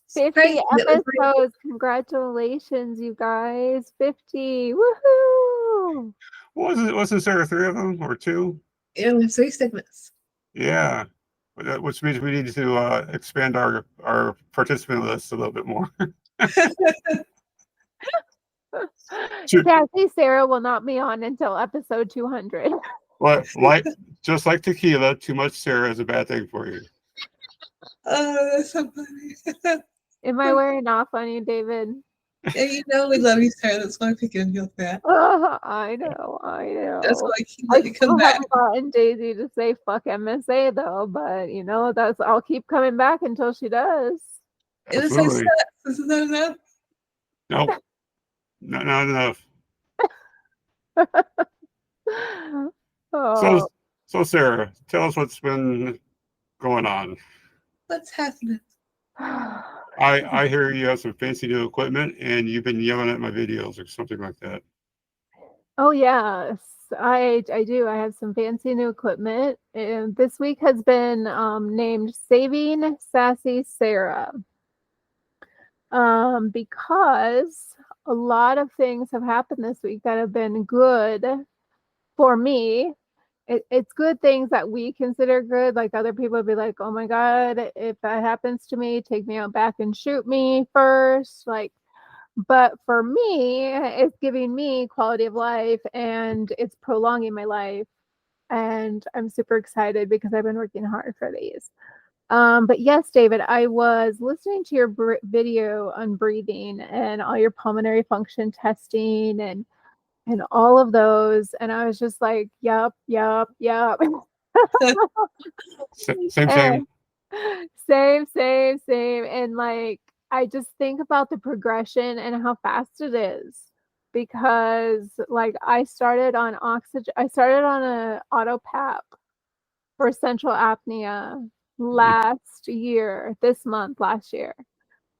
50 episodes. Congratulations, you guys. 50. Woohoo! Wasn't there 3 of them or 2? Yeah, we have 3 segments. Yeah. Which means we need to expand our participant list a little bit more. Sassy Sarah will not be on until episode 200. But just like tequila, too much Sarah is a bad thing for you. Oh, that's so funny. Am I wearing off on you, David? Yeah, we love you, Sarah. That's why I'm picking you up that. I know. That's why I come still back. haven't gotten Daisy to say fuck MSA though, but I'll keep coming back until she does. Absolutely. Isn't that enough? Nope. Not enough. So, Oh. so Sarah, tell us what's been going on. What's happening? I hear you have some fancy new equipment, and you've been yelling at my videos or something like that. Oh yes, I do. I have some fancy new equipment, and this week has been named Saving Sassy Sarah. Because a lot of things have happened this week that have been good for me. It's good things that we consider good. Like other people would be like, "Oh my God, if that happens to me, take me out back and shoot me first." Like, but for me, it's giving me quality of life and it's prolonging my life. And I'm super excited because I've been working hard for these. But yes, David, I was listening to your video on breathing and all your pulmonary function testing and all of those, and I was just like, "Yup, yup, yup." Same, And same. same, and like I just think about the progression and how fast it is because like I started on a auto PAP for central apnea last year.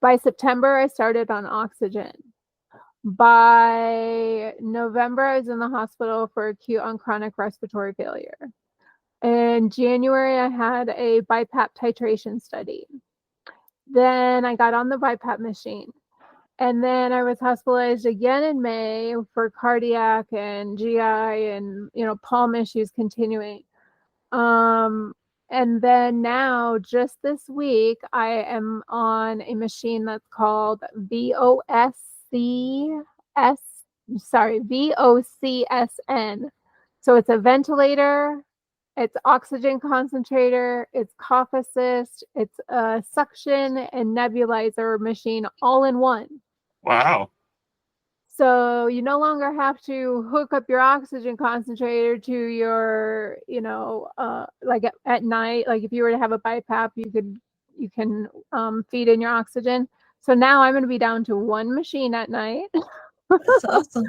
By September, I started on oxygen. By November, I was in the hospital for acute on chronic respiratory failure. In January, I had a BiPAP titration study. Then I got on the BiPAP machine. And then I was hospitalized again in May for cardiac and GI and palm issues continuing. And then now, just this week, I am on a machine that's called VOCSN. So it's a ventilator, it's oxygen concentrator, it's cough assist, it's a suction and nebulizer machine all in one. Wow. So you no longer have to hook up your oxygen concentrator to your, like at night, like if you were to have a BiPAP, you can feed in your oxygen. So now I'm going to be down to one machine at night. That's awesome.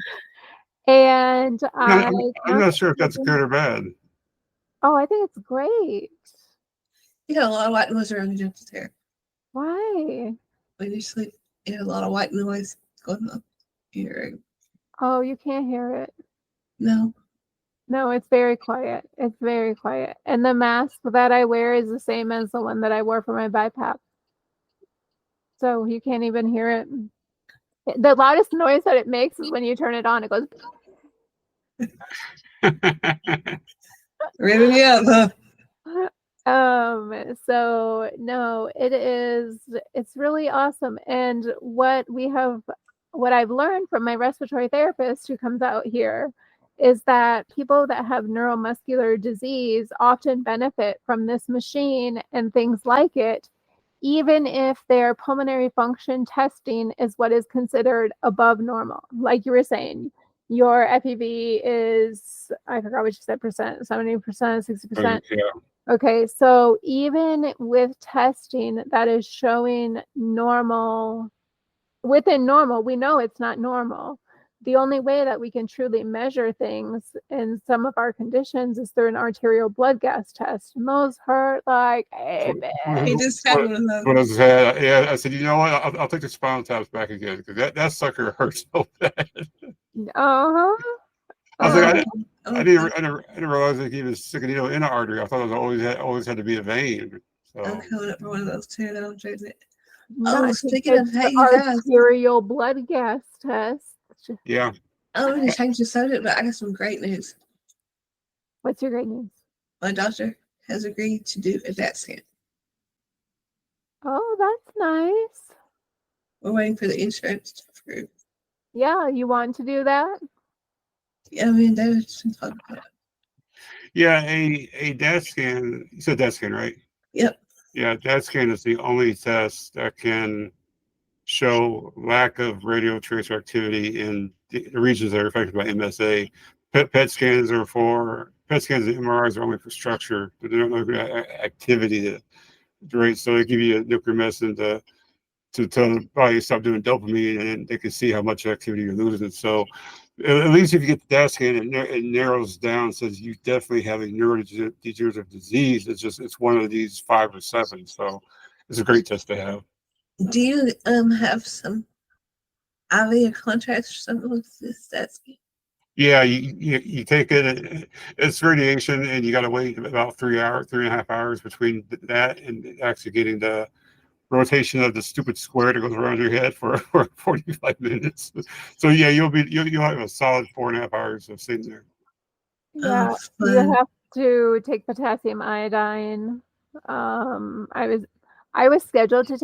And I'm not sure if that's good or bad. Oh, I think it's great. You got a lot of white noise around your hair. Why? When you sleep, you have a lot of white noise going on. Oh, you can't hear it. No. No, it's very quiet. It's very quiet. And the mask that I wear is the same as the one that I wore for my BiPAP. So you can't even hear it. The loudest noise that it makes is when you turn it on. It goes. Really? Yeah. So no, it's really awesome. And what I've learned from my respiratory therapist who comes out here is that people that have neuromuscular disease often benefit from this machine and things like it, even if their pulmonary function testing is what is considered above normal. Like you were saying, your FEV is, I forgot what you said, 70%, 60%. Yeah. Okay, so even with testing that is showing normal, within normal, we know it's not normal. The only way that we can truly measure things in some of our conditions is through an arterial blood gas test. And those hurt like a bitch. He just had one of those. What I said, yeah, I said, you know what? I'll take the spinal taps back again because that sucker hurts so bad. Uh-huh. I was like, I didn't realize they gave a stick a needle in an artery. I thought it was always had to be a vein. So I'm coming up for one of those too. And I'm trying to. No, speaking of hey, the you guys. arterial blood gas test. yeah. I don't want to change the subject, but I got some great news. What's your great news? My doctor has agreed to do a DAT scan. Oh, that's nice. We're waiting for the insurance to approve. Yeah, you want to do that? Yeah, I mean, David's been talking about it. Yeah, a DAT scan. You said DAT scan, right? Yep. Yeah, DAT scan is the only test that can show lack of radio tracer activity in the regions that are affected by MSA. PET scans and MRIs are only for structure, but they don't look at activity. Right, so they give you a nuclear medicine to tell the body to stop doing dopamine, and they can see how much activity you're losing. So At least if you get the DAT scan, it narrows down, says you definitely have a neurodegenerative disease. It's one of these 5 or 7. So it's a great test to have. Do you have some IV or contrast or something with this stat scan? Yeah, you take it. It's radiation, and you got to wait about 3.5 hours between that and actually getting the rotation of the stupid square that goes around your head for 45 minutes. So yeah, you'll have a solid 4.5 hours of sitting there. Yeah, you Fun. have to take potassium iodine. I was scheduled to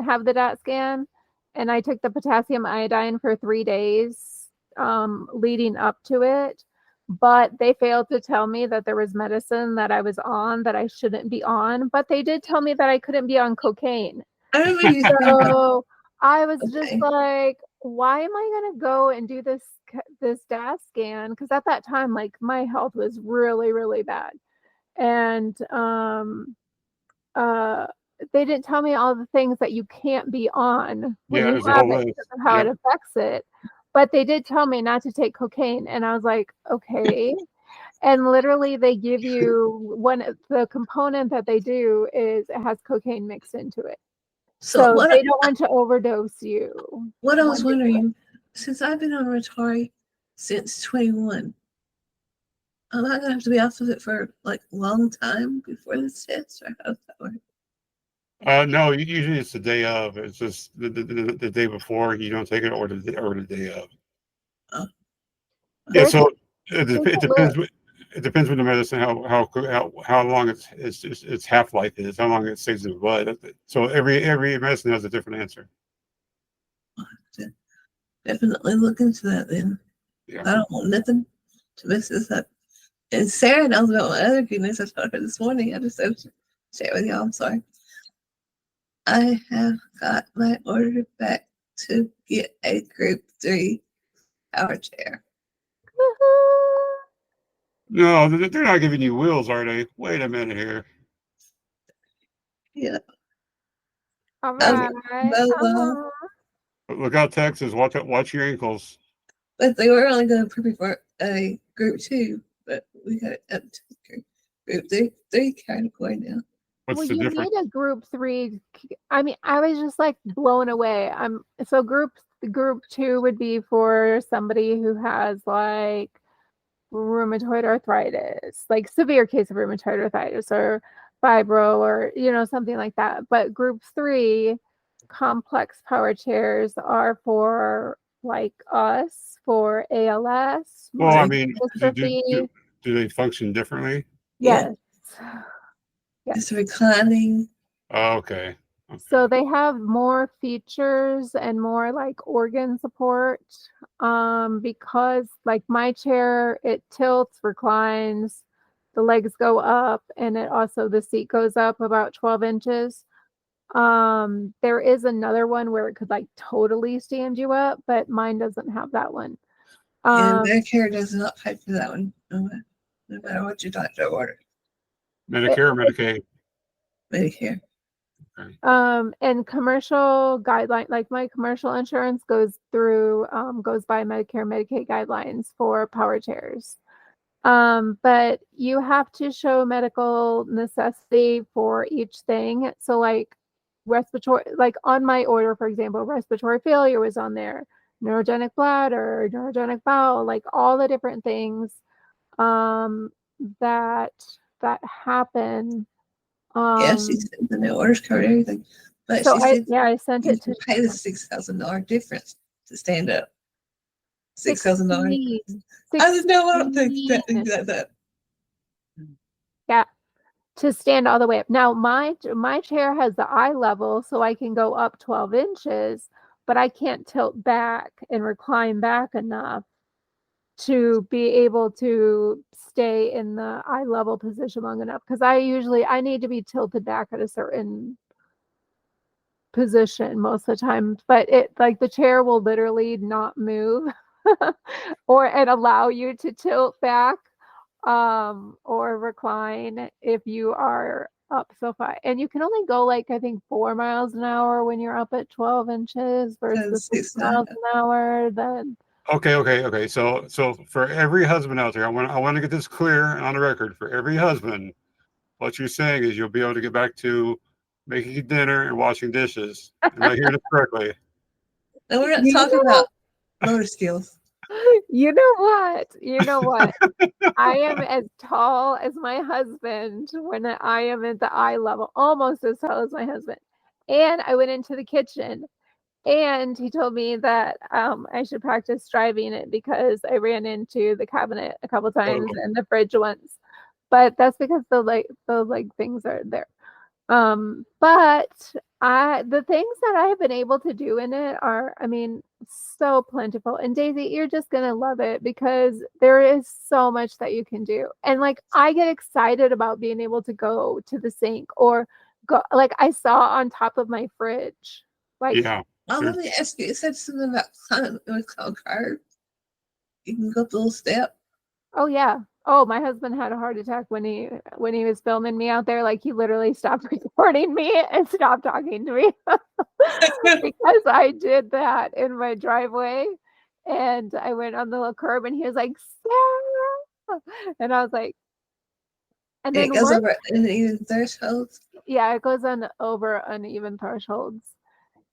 have the DAT scan, and I took the potassium iodine for 3 days leading up to it. But they failed to tell me that there was medicine that I was on that I shouldn't be on. But they did tell me that I couldn't be on cocaine. I remember you saying that. So I was just Okay. like, why am I going to go and do this DAT scan? Because at that time, like, my health was really, really bad. And they didn't tell me all the things that you can't be on when Yeah, you there's a have whole it, list. because of how it Yep. affects it. But they did tell me not to take cocaine. And I was like, okay. And literally they give you the component that they do is it has cocaine mixed into it. So So they don't want to overdose you. what I was when you do it. wondering, since I've been on Retari since 21, am I gonna have to be off of it for like a long time before this test, or how does that work? No, usually it's the day of. It's just the day before you don't take it, or the day of. Oh, Yeah, There's so there's a it list. depends. It depends with the medicine how long its half life is, how long it stays in the blood. So every medicine has a different answer. definitely look into that then. Yeah. I don't want nothing to mess this up. And Sarah knows about my other goodness. I told her this morning. I just said share with y'all. I'm sorry. I have got my order back to get a Group 3 power chair. No, they're not giving you wheels, are they? Wait a minute here. Yeah. All Okay. right. Well, Look out, Texas. Watch your ankles. but they were only going to put me for a Group 2, but we got it up to Group 3 category now. What's Well, the you difference? need a group 3. I mean, I was just like blown away. So group 2 would be for somebody who has like rheumatoid arthritis, like severe case of rheumatoid arthritis or fibro or something like that. But group 3 complex power chairs are for like us for ALS, Well, I muscular mean, dystrophy. do they function differently? Yeah. Yes. Yes. It's reclining. Oh, okay. So they have more features and more like organ support because like my chair, it tilts, reclines, the legs go up, and the seat goes up about 12 inches. There is another one where it could like totally stand you up, but mine doesn't have that one. And Medicare does not pay for that one, no matter what your doctor ordered. Medicare or Medicaid? Medicare. And commercial guideline, like my commercial insurance goes by Medicare, Medicaid guidelines for power chairs. But you have to show medical necessity for each thing. So like respiratory, like on my order, for example, respiratory failure was on there, neurogenic bladder, neurogenic bowel, like all the different things that happen. Yeah, she said the new orders covered everything. But So she said I sent you it to can pay the $6,000 difference to stand up. $6,000. I just know I don't think that. Yeah, to stand all the way up. Now my chair has the eye level, so I can go up 12 inches, but I can't tilt back and recline back enough to be able to stay in the eye level position long enough, because I need to be tilted back at a certain position most of the time, but it like the chair will literally not move and allow you to tilt back or recline if you are up so far. And you can only go like I think 4 miles an hour when you're up at 12 inches versus 6 miles an hour. Then Okay. So for every husband out there, I want to get this clear and on the record. For every husband, what you're saying is you'll be able to get back to making dinner and washing dishes. Am I hearing this correctly? No, we're not You talking know, about motor skills. you know what? You know what? I am as tall as my husband when I am at the eye level, almost as tall as my husband. And I went into the kitchen and he told me that I should practice driving it because I ran into the cabinet a couple times Oh, and the fridge once. But that's because the things are there. But the things that I have been able to do in it are, I mean, so plentiful. And Daisy, you're just gonna love it because there is so much that you can do. And like I get excited about being able to go to the sink or go like I saw on top of my fridge. Like, yeah. Let There's, me ask you. It said something about climbing what's called curve. You can go up the little step. oh yeah. Oh, my husband had a heart attack when he was filming me out there. Like he literally stopped recording me and stopped talking to me because I did that in my driveway. And I went on the little curb and he was like, Sarah. And I was like, and It then goes one, over an even thresholds. yeah, it goes on over uneven thresholds.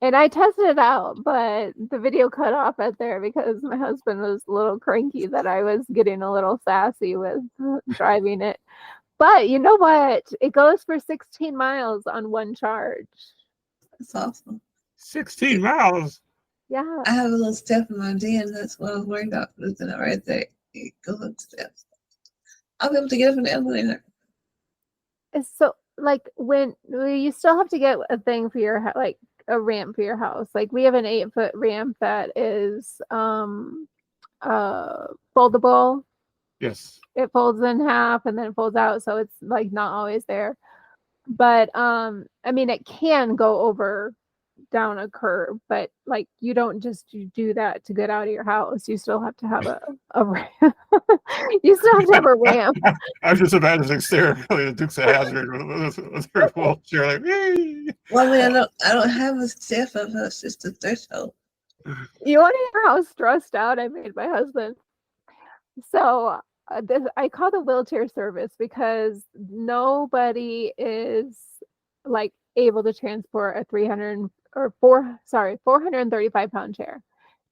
And I tested it out, but the video cut off at there because my husband was a little cranky that I was getting a little sassy with driving it. But you know what? It goes for 16 miles on one charge. That's awesome. 16 miles. Yeah. I have a little step in my den. That's what I was worried about. Losing it right there. It goes up steps. I'll be able to get up in the elevator. So like when you still have to get a thing for your like a ramp for your house. Like we have an 8-foot ramp that is foldable. Yes. It folds in half and then it folds out, so it's like not always there. But I mean it can go over down a curb, but like you don't just do that to get out of your house. You still have to have a ramp. You still have to have a ramp. I was just imagining Sarah really the Dukes of Hazzard with her wheelchair, like, yay! Well, I mean, I don't have a step up. It's just a threshold. You want to hear how stressed out I made my husband? So I call the wheelchair service because nobody is like able to transport a 435-pound chair.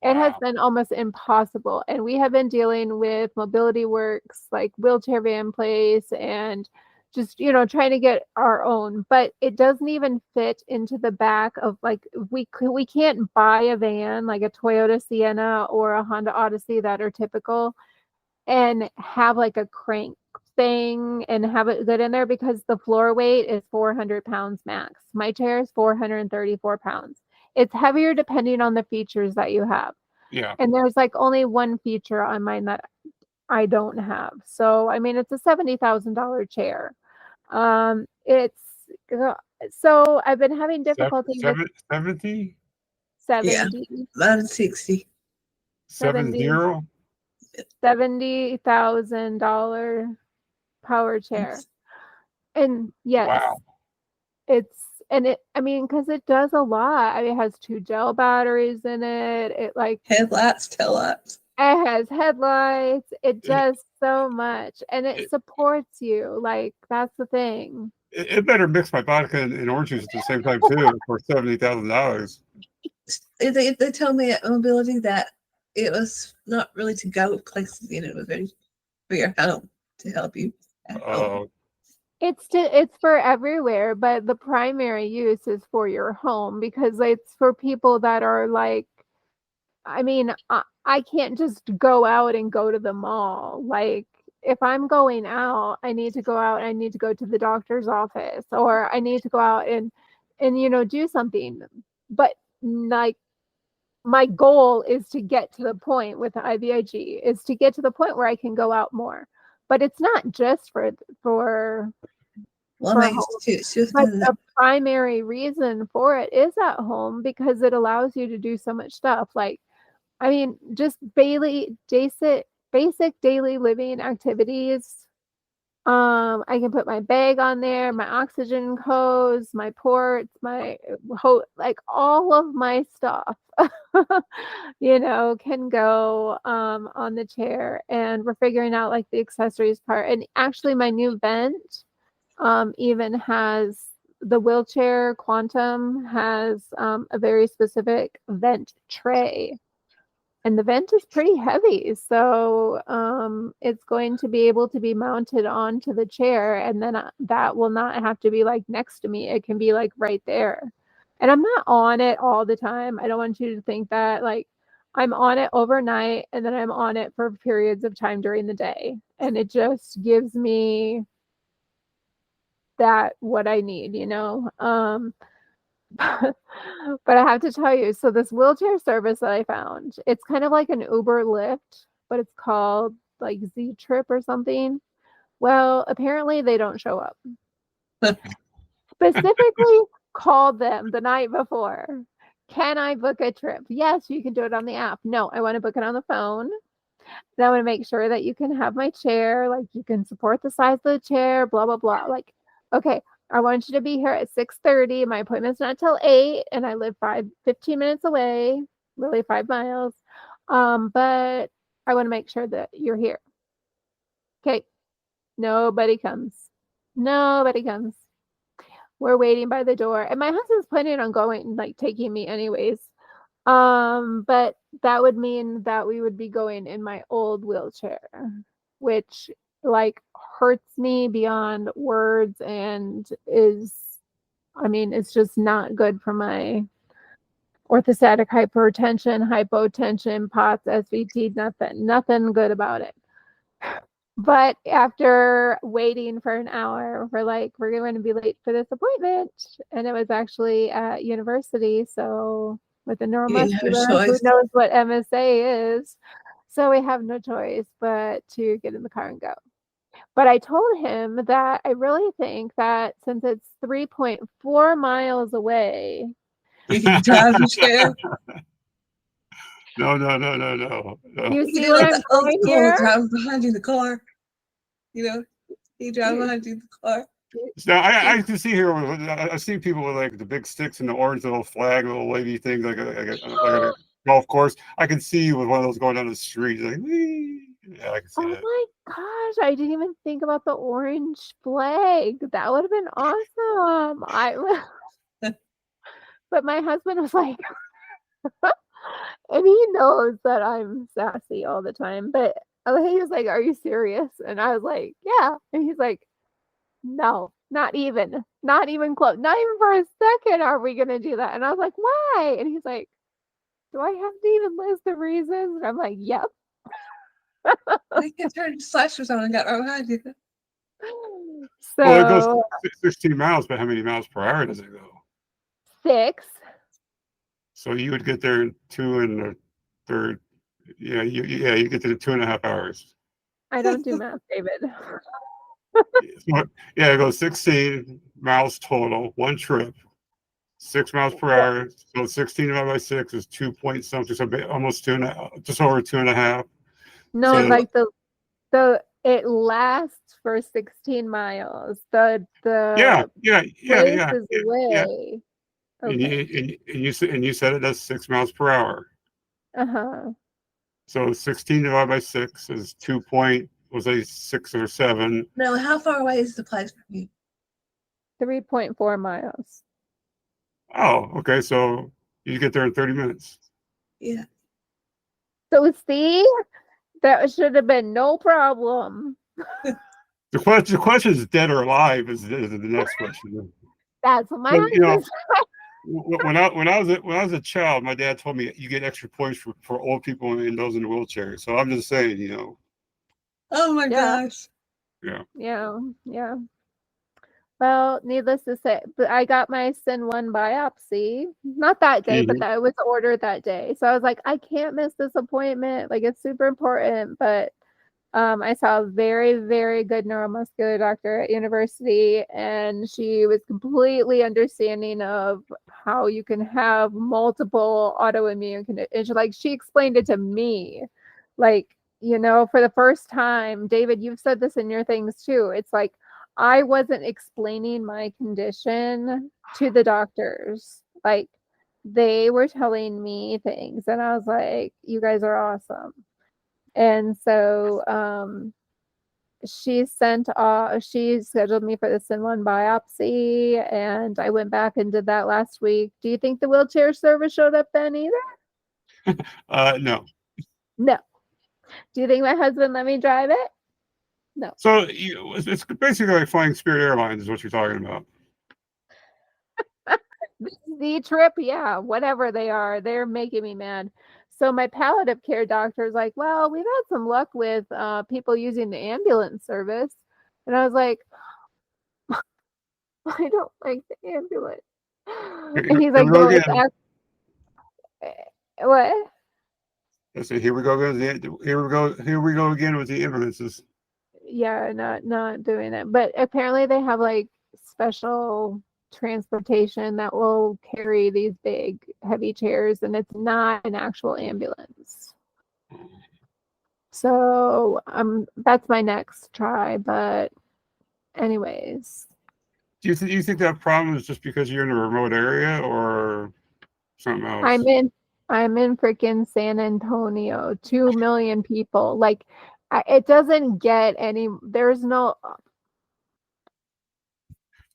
It has Wow. been almost impossible. And we have been dealing with Mobility Works, like wheelchair van place, and just, trying to get our own. But it doesn't even fit into the back of like, we can't buy a van like a Toyota Sienna or a Honda Odyssey that are typical and have like a crank thing and have it good in there because the floor weight is 400 pounds max. My chair is 434 pounds. It's heavier depending on the features that you have. Yeah. And there's like only one feature on mine that I don't have. So, I mean, it's a $70,000 chair. It's so I've been having difficulty with 70? 70, About 60. 70? $70,000 power chair. And yes, Wow. I mean, because it does a lot. I mean, it has 2 gel batteries in it. It like Headlights, taillights. it has headlights. It does so much, and it supports you. Like that's the thing. It better mix my vodka and orange juice at the same time too for $70,000. They told me at Mobility that it was not really to go places, it was ready for your home to help you at home. It's for everywhere, but the primary use is for your home because it's for people that are like, I mean, I can't just go out and go to the mall. Like if I'm going out, I need to go out, I need to go to the doctor's office, or I need to go out and do something. But like my goal is to get to the point with the IVIG is to get to the point where I can go out more. But it's not just for Well, for makes home. too. But the primary reason for it is at home because it allows you to do so much stuff. Like, I mean, just basic daily living activities I can put my bag on there, my oxygen hose, my ports, my like all of my stuff, can go on the chair. And we're figuring out like the accessories part. And actually, my new vent even has the wheelchair Quantum has a very specific vent tray. And the vent is pretty heavy, so it's going to be able to be mounted onto the chair, and then that will not have to be like next to me. It can be like right there. And I'm not on it all the time. I don't want you to think that like I'm on it overnight and then I'm on it for periods of time during the day. And it just gives me that what I need, But I have to tell you, so this wheelchair service that I found, it's kind of like an Uber Lyft, but it's called like Z Trip or something. Well, apparently they don't show up. Specifically called them the night before. Can I book a trip? Yes, you can do it on the app. No, I want to book it on the phone. And I want to make sure that you can have my chair, like you can support the size of the chair, blah, blah, blah. Like, okay, I want you to be here at 6:30. My appointment's not till 8, and I live 15 minutes away, really 5 miles. But I want to make sure that you're here. Okay. Nobody comes. Nobody comes. We're waiting by the door. And my husband's planning on going, like taking me anyways. But that would mean that we would be going in my old wheelchair, which like hurts me beyond words and it's just not good for my orthostatic hypertension, hypotension, POTS, SVT, nothing good about it. But after waiting for an hour, we're going to be late for this appointment. And it was actually at university. So with a neuromuscular, who knows what MSA is. So we have no choice but to get in the car and go. But I told him that I really think that since it's 3.4 miles away, you can drive the chair. No. You see what I'm doing here? Drive behind you in the car. He drives behind you in the car. So I can see here. I see people with like the big sticks and the orange little flag, little wavy thing, like a golf course. I can see you with one of those going down the street, like whee. Yeah, I can see that. Oh my gosh! I didn't even think about the orange flag. That would have been awesome. But my husband was like, and he knows that I'm sassy all the time. But he was like, "Are you serious?" And I was like, "Yeah." And he's like, "No, not even close. Not even for a second are we gonna do that." And I was like, "Why?" And he's like, "Do I have to even list the reasons?" And I'm like, "Yep." I can turn slashers on and got right behind you. So well, it goes 16 miles, but how many miles per hour does it go? 6. So you would get there in 2 1/3. Yeah, you get there in 2.5 hours. I don't do math, David. So, yeah, it goes 16 miles total, one trip, 6 miles per hour. So 16 divided by 6 is 2 point something, so almost 2.5, just over 2.5. No, So, like it lasts for 16 miles. The yeah. place is away. Okay. And you said it does 6 miles per hour. Uh-huh. So 16 divided by 6 is 6 or 7. No, how far away is the place from you? 3.4 miles. Oh, okay. So you get there in 30 minutes. Yeah. So see, that should have been no problem. The question is dead or alive is the next question. That's what my husband said. When I was a child, my dad told me you get extra points for old people and those in wheelchairs. So I'm just saying, Oh my gosh. Yeah. Well, needless to say, but I got my SIN1 biopsy, not that day, but that was ordered that day. So I was like, I can't miss this appointment. Like, it's super important. But I saw a very, very good neuromuscular doctor at university, and she was completely understanding of how you can have multiple autoimmune conditions. She explained it to me, like for the first time, David, you've said this in your things too. It's like I wasn't explaining my condition to the doctors. Like they were telling me things, and I was like, you guys are awesome. And so she scheduled me for the SIN1 biopsy, and I went back and did that last week. Do you think the wheelchair service showed up then either? No. No. Do you think my husband let me drive it? No. So it's basically like flying Spirit Airlines is what you're talking about. The trip, yeah, whatever they are, they're making me mad. So my palliative care doctor is like, well, we've had some luck with people using the ambulance service. And I was like, I don't like the ambulance. And he's Here like, we go no, it's again. what? I said, here we go again. Here we go again with the ambulances. Yeah, not doing it. But apparently they have like special transportation that will carry these big heavy chairs, and it's not an actual ambulance. So that's my next try. But anyways, Do you think that problem is just because you're in a remote area or something else? I'm in freaking San Antonio, 2 million people. Like it doesn't get any, there's no.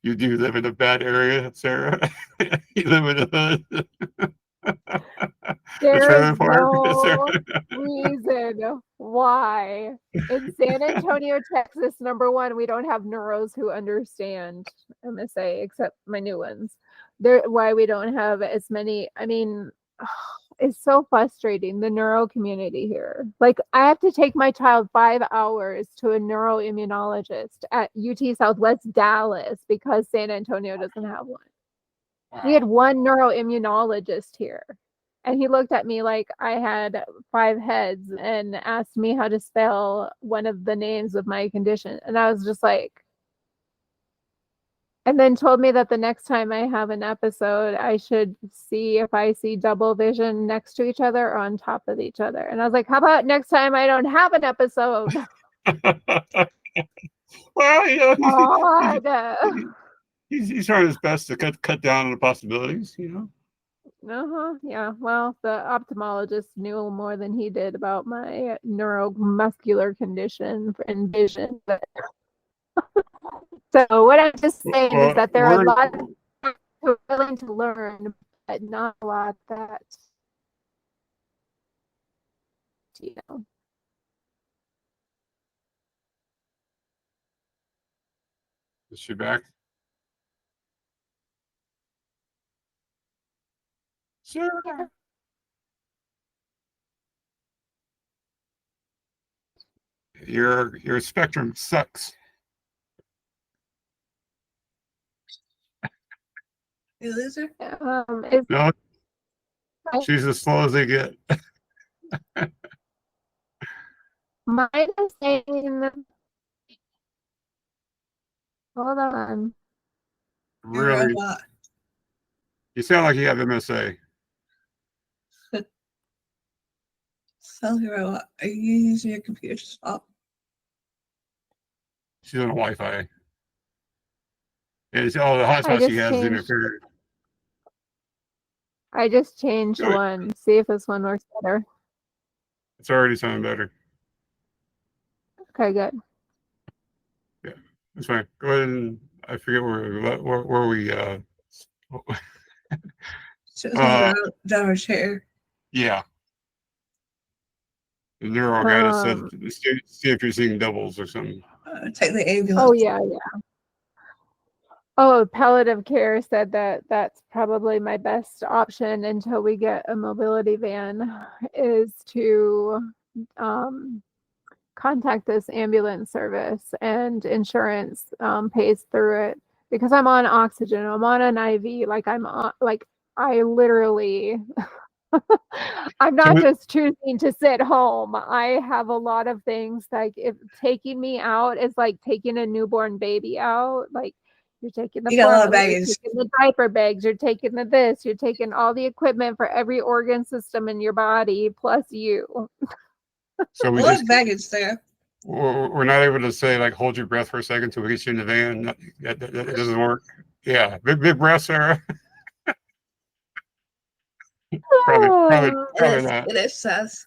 You do live in a bad area, Sarah. You live in a hood. There is no reason why. In San Antonio, Texas, number one, we don't have neuros who understand MSA, except my new ones. Why we don't have as many. I mean, it's so frustrating, the neuro community here. Like, I have to take my child 5 hours to a neuroimmunologist at UT Southwest Dallas because San Antonio doesn't have one. Wow. We had one neuroimmunologist here, and he looked at me like I had 5 heads and asked me how to spell one of the names of my condition. And I was just like, and then told me that the next time I have an episode, I should see if I see double vision next to each other or on top of each other. And I was like, how about next time I don't have an episode? Well, he's trying his best to cut down on the possibilities, Yeah. Well, the ophthalmologist knew more than he did about my neuromuscular condition and vision. But so what I'm just saying is that there are a lot of people who are willing to learn, but not a lot that, Is she back? Sarah. Your spectrum sucks. You loser? No, she's as slow as they get. Mine is saying, hold on. Really? You sound like you have MSA. Sounds like a robot. Are you using your computer to stop? She's on Wi-Fi. And all the hotspot she has is interfered. I just changed one. See if this one works better. It's already sounding better. Okay, good. Yeah, that's fine. Go ahead and I forget where we down our chair. Yeah. The neuro guy just said see if you're seeing doubles or something. Take the ambulance. Oh yeah. Oh, palliative care said that that's probably my best option until we get a mobility van, is to contact this ambulance service, and insurance pays through it, because I'm on oxygen. I'm on an IV. Like I literally I'm not just choosing to sit home. I have a lot of things, like if taking me out is like taking a newborn baby out. Like you're taking the formula, you're taking the diaper bags, you're taking the this, you're taking all the equipment for every organ system in your body plus you. So A we lot just of baggage there. we're not able to say like hold your breath for a second till we get you in the van. That doesn't work. Yeah, big breath, Sarah. Probably not. It is sus.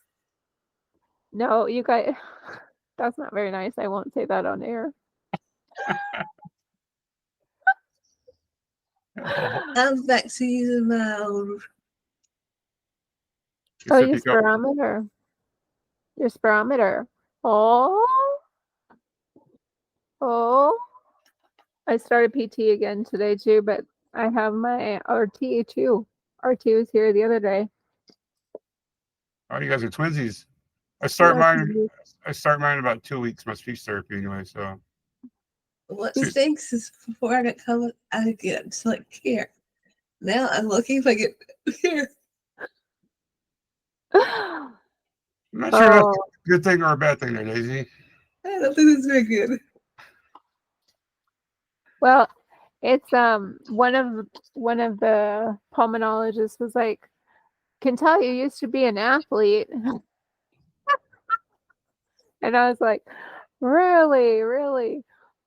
No, you guys, that's not very nice. I won't say that on air. I'm vaccine mode. Oh, Except your you go, spirometer. Your spirometer. Oh, oh. I started PT again today too, but I have my RT too. RT was here the other day. oh, you guys are twinsies. I We start are mine. twinsies. I start mine in about 2 weeks. My speech therapy anyway. So What See- stinks is before I got COVID, I get to like care. Now I'm looking if I get here. I'm not sure that's Oh, a good thing or a bad thing, there, Daisy. I don't think that's very good. well, it's one of the pulmonologists was like, can tell you used to be an athlete. And I was like, really, really?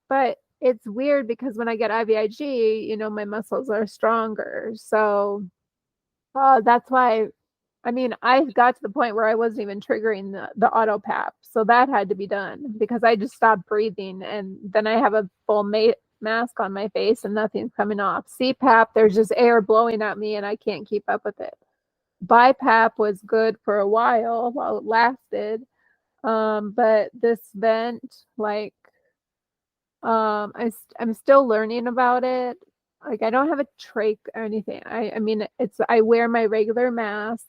But it's weird because when I get IVIG, you know, my muscles are stronger. So that's why, I mean, I got to the point where I wasn't even triggering the auto PAP. So that had to be done because I just stopped breathing. And then I have a full mask on my face and nothing's coming off. CPAP, there's just air blowing at me and I can't keep up with it. BiPAP was good for a while it lasted. But this vent, like, I'm still learning about it. Like, I don't have a trach or anything. I mean, I wear my regular mask,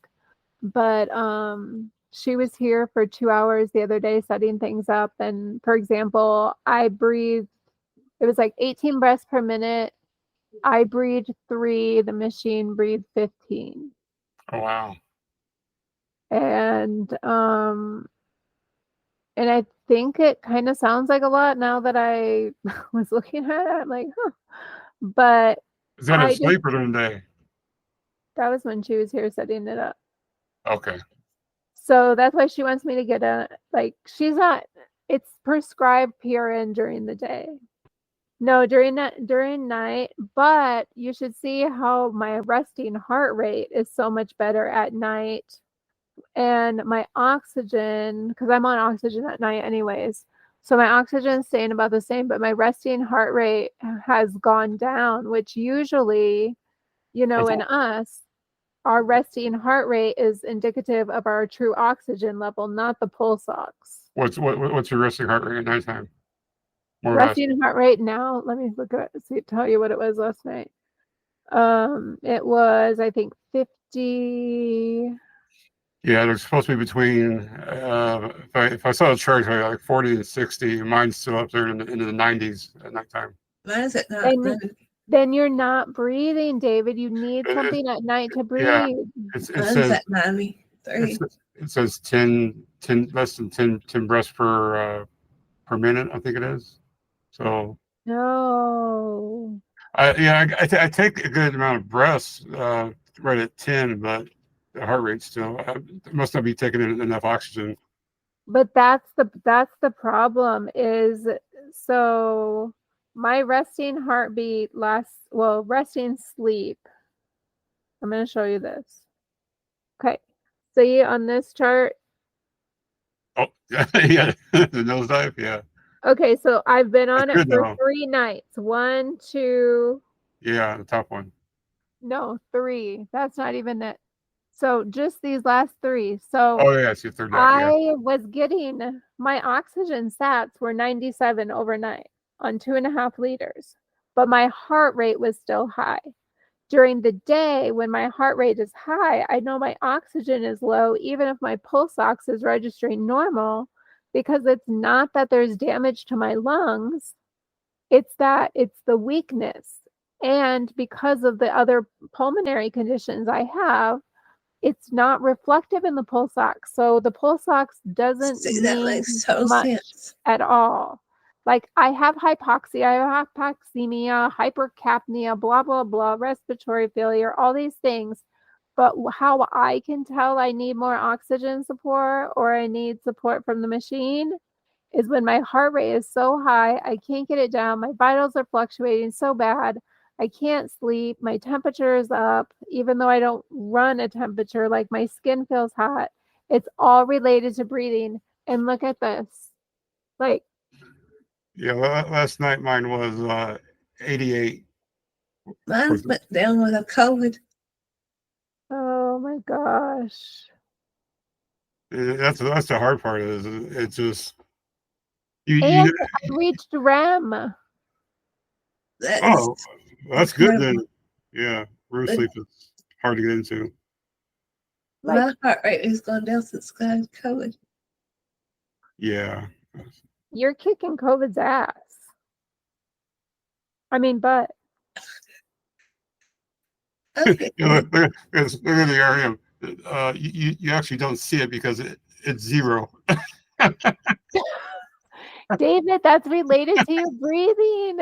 but she was here for 2 hours the other day setting things up. And for example, I breathed, it was like 18 breaths per minute. I breathed 3, the machine breathed 15. Oh wow. And I think it kind of sounds like a lot now that I was looking at it. I'm like, huh. But Is that a I just, sleep or during the day? that was when she was here setting it up. Okay. So that's why she wants me to get she's not, it's prescribed PRN during the day. No, during night, but you should see how my resting heart rate is so much better at night. And my oxygen, because I'm on oxygen at night anyways, so my oxygen is staying about the same, but my resting heart rate has gone down, which usually, you know, in us, our resting heart rate is indicative of our true oxygen level, not the pulse ox. What's your resting heart rate at nighttime? More or less. Resting heart rate now, let me look at tell you what it was last night. It was, I think, 50. Yeah, they're supposed to be between. If I saw a chart, like 40 and 60. Mine's still up there into the 90s at nighttime. Mine's at not. Then you're not breathing, David. You need something at night to breathe. Yeah, it Mine's says at 93. it says 10 less than 10 breaths per minute. I think it is. So No. I take a good amount of breaths right at 10, but the heart rate still I must not be taking in enough oxygen. But that's the problem is, so my resting heartbeat resting sleep. I'm going to show you this. Okay. See on this chart. Oh, yeah, the nosedive, yeah. Okay, so I've been on That's it good, for though. 3 nights. 1, 2, Yeah, the top one. no, 3. That's not even it. So just these last 3. So Oh yeah, it's your third dot. Yeah. I was getting, my oxygen stats were 97 overnight on 2.5 liters, but my heart rate was still high. During the day, when my heart rate is high, I know my oxygen is low, even if my pulse ox is registering normal, because it's not that there's damage to my lungs, it's that it's the weakness. And because of the other pulmonary conditions I have, it's not reflective in the pulse ox. So the pulse ox doesn't See, that mean makes total much sense. at all. Like, I have hypoxia, I have hypoxemia, hypercapnia, blah, blah, blah, respiratory failure, all these things. But how I can tell I need more oxygen support or I need support from the machine is when my heart rate is so high, I can't get it down. My vitals are fluctuating so bad. I can't sleep. My temperature is up, even though I don't run a temperature, like my skin feels hot. It's all related to breathing. And look at this. Like, Yeah, last night mine was 88. Mine's went down with a COVID. oh my gosh. That's the hard part is it's just you And I reached REM. That is oh, that's good then. incredible. Yeah, REM sleep is hard to get into. My heart rate has gone down since I had COVID. Yeah. You're kicking COVID's ass. I mean, but Okay. Look at the area. You actually don't see it because it's zero. David, that's related to your breathing.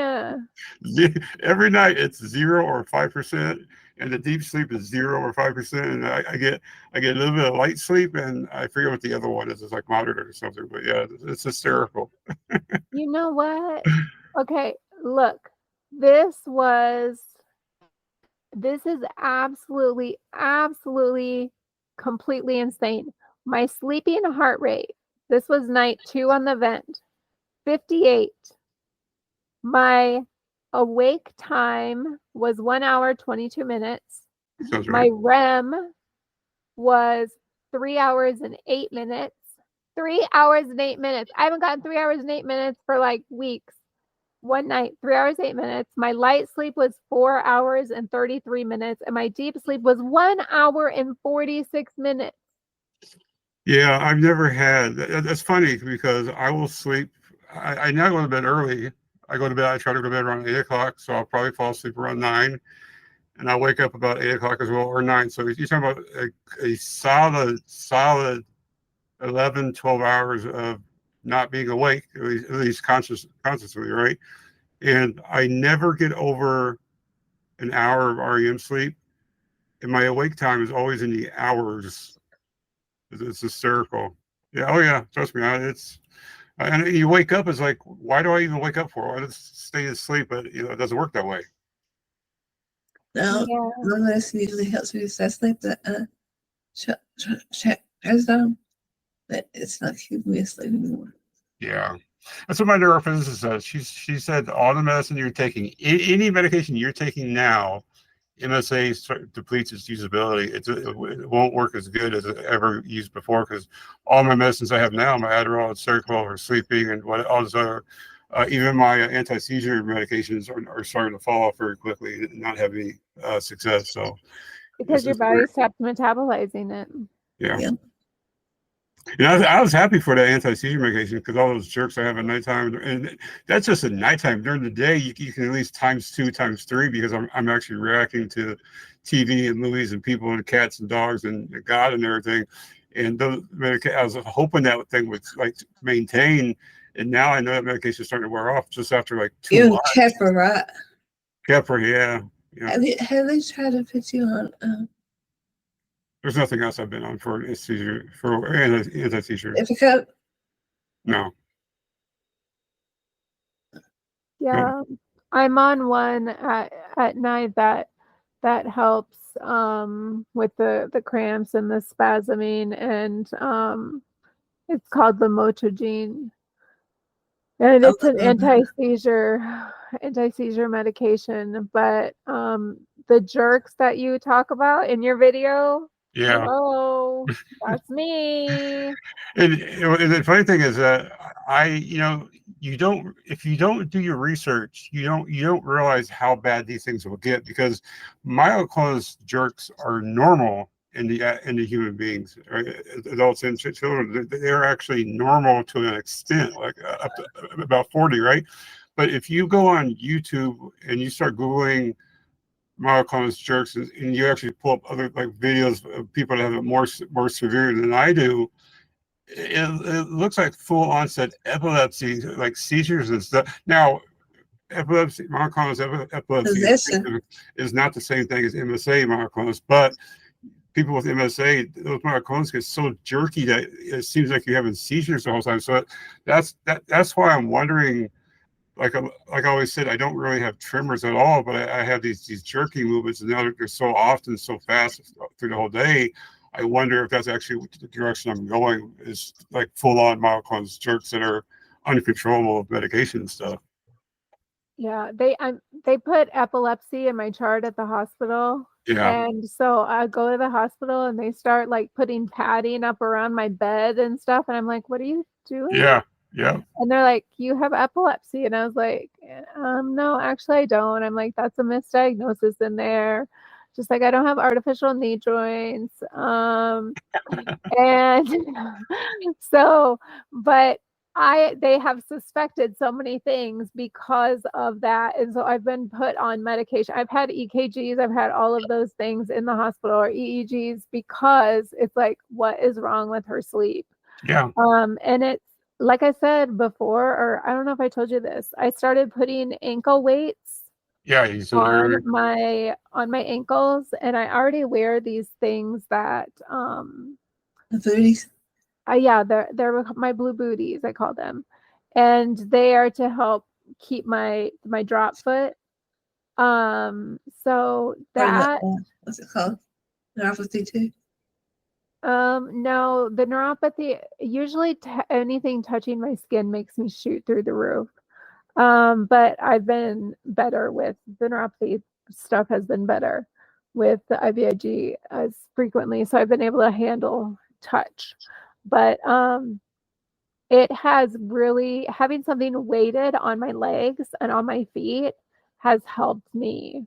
Every night it's 0 or 5%, and the deep sleep is 0 or 5%. And I get a little bit of light sleep, and I forget what the other one is. It's like moderate or something. But yeah, it's hysterical. You know what? Okay, look. This is absolutely, absolutely, completely insane. My sleeping heart rate, this was night 2 on the vent, 58. My awake time was 1 hour, 22 minutes. Sounds My right. REM was 3 hours and 8 minutes. 3 hours and 8 minutes. I haven't gotten 3 hours and 8 minutes for like weeks. One night, 3 hours, 8 minutes. My light sleep was 4 hours and 33 minutes. And my deep sleep was 1 hour and 46 minutes. Yeah, I've never had. That's funny because I will sleep. I now go to bed early. I try to go to bed around 8 o'clock, so I'll probably fall asleep around 9, and I'll wake up about 8 o'clock as well, or 9. So you're talking about a solid 11, 12 hours of not being awake, at least consciously, right? And I never get over an hour of REM sleep, and my awake time is always in the hours. It's hysterical. Yeah, oh yeah, trust me. And you wake up, it's like, why do I even wake up for? I just stay asleep, but it doesn't work that way. No, Yeah. my medicine usually helps me to stay asleep. That goes down, but it's not keeping me asleep anymore. Yeah, that's what my neurophysicist says. She said all the medicine you're taking, any medication you're taking now, MSA depletes its usability. It won't work as good as it ever used before because all my medicines I have now, my Adderall, and Seroquel, for sleeping, and all this other, even my anti-seizure medications are starting to fall off very quickly and not have any success. So Because your body stopped metabolizing it. yeah. I was happy for that anti-seizure medication because all those jerks I have at nighttime, and that's just at nighttime. During the day, you can at least ×2, ×3 because I'm actually reacting to TV and movies and people and cats and dogs and God and everything. And those I was hoping that thing would like maintain, and now I know that medication is starting to wear off just after like 2 months. Keppra, right? Keppra, yeah. Have they tried to put you on? There's nothing else I've been on for anti-seizure. Ipecac? No. Yeah, I'm on one at night that helps with the cramps and the spasming, and it's called Lamotrigine, and it's an anti-seizure medication. But the jerks that you talk about in your video, Yeah. hello, that's me. And the funny thing is that if you don't do your research, you don't realize how bad these things will get because myoclonus jerks are normal in the human beings, right? Adults and children. They're actually normal to an extent, like up to about 40, right? But if you go on YouTube and you start Googling myoclonus jerks and you actually pull up other like videos of people that have it more severe than I do, it looks like full onset epilepsy, like seizures and stuff. Now, myoclonus epilepsy is not the same thing as MSA myoclonus, but people with MSA, those monoclonals get so jerky that it seems like you're having seizures the whole time. So that's why I'm wondering. Like I always said, I don't really have tremors at all, but I have these jerky movements, and they're so often, so fast through the whole day. I wonder if that's actually the direction I'm going, is like full on monoclonal jerks that are uncontrollable with medication and stuff. Yeah, they put epilepsy in my chart at the hospital. Yeah. And so I go to the hospital and they start like putting padding up around my bed and stuff. And I'm like, what are you doing? Yeah. Yeah. And they're like, you have epilepsy. And I was like, no, actually I don't. I'm like, that's a misdiagnosis in there. Just like I don't have artificial knee joints. And so, but they have suspected so many things because of that. And so I've been put on medication. I've had EKGs, I've had all of those things in the hospital, or EEGs, because it's like, what is wrong with her sleep? Yeah. And it's like I said before, or I don't know if I told you this, I started putting ankle weights Yeah. You said on my ankles, and I already wear these things that The booties. yeah, they're my blue booties, I call them, and they are to help keep my drop foot. So that What's it called? Neuropathy too. No, the neuropathy, usually anything touching my skin makes me shoot through the roof. But I've been better with the neuropathy stuff, has been better with the IVIG as frequently. So I've been able to handle touch. But it has really, having something weighted on my legs and on my feet has helped me.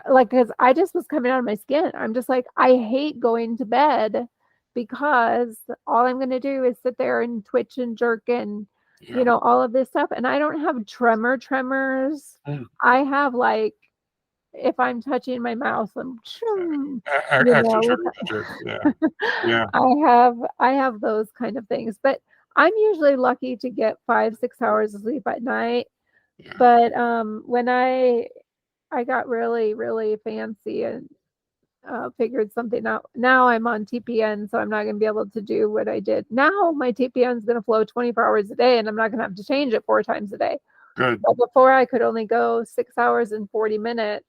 Like, because I just was coming out of my skin. I'm just like, I hate going to bed because all I'm going to do is sit there and twitch and jerk and, Yeah. you know, all of this stuff. And I don't have tremors. Mm. I have like, if I'm touching my mouth, I'm, you Actually, know, yeah. Yeah. I have those kind of things, but I'm usually lucky to get 5-6 hours of sleep at night. Yeah. But when I got really, really fancy and figured something out. Now I'm on TPN, so I'm not going to be able to do what I did. Now my TPN is going to flow 24 hours a day, and I'm not going to have to change it 4 times a day. Good. But before, I could only go 6 hours and 40 minutes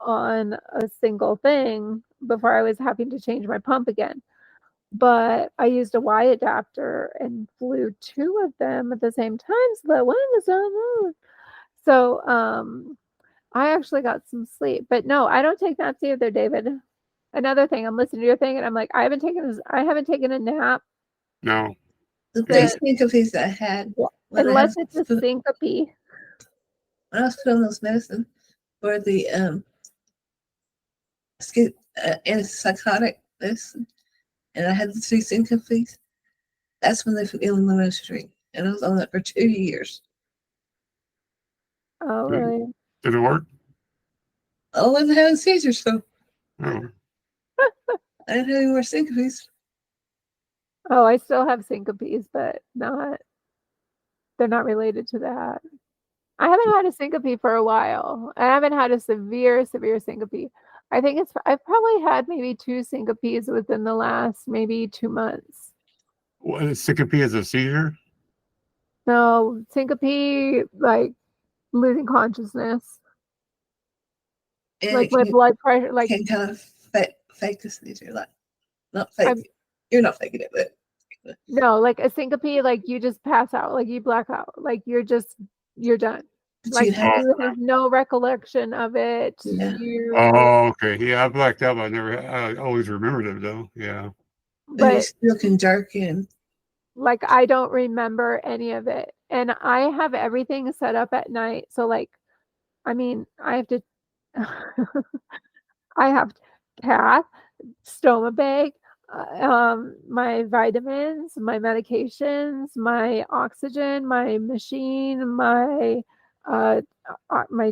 on a single thing before I was having to change my pump again. But I used a Y adapter and flew 2 of them at the same time, so that one was on. So I actually got some sleep. But no, I don't take naps either, David. Another thing, I'm listening to your thing and I'm like, I haven't taken a nap. No. The base syncopes that I had, Unless it's a syncope. When I was put on those medicine for the antipsychotic medicine, and I had the 3 syncopes, that's when they put me on the ministry. And I was on that for 2 years. Oh, really? Did it work? I wasn't having seizures, so Oh. I didn't have any more syncopes. Oh, I still have syncopes, but they're not related to that. I haven't had a syncope for a while. I haven't had a severe syncope. I've probably had maybe 2 syncopes within the last maybe 2 months. What, syncope is a seizure? No, syncope, like losing consciousness. And like my blood pressure, like can kind of fake the seizure, like not fake. You're not faking it, but no, like a syncope, like you just pass out, like you black out, like you're done. Like you have no recollection of it. Yeah. Oh, okay. Yeah, I blacked out. I always remembered it though. Yeah. But you still can jerk in. Like I don't remember any of it. And I have everything set up at night. So like, I mean, I have to I have cath, stoma bag, my vitamins, my medications, my oxygen, my machine, my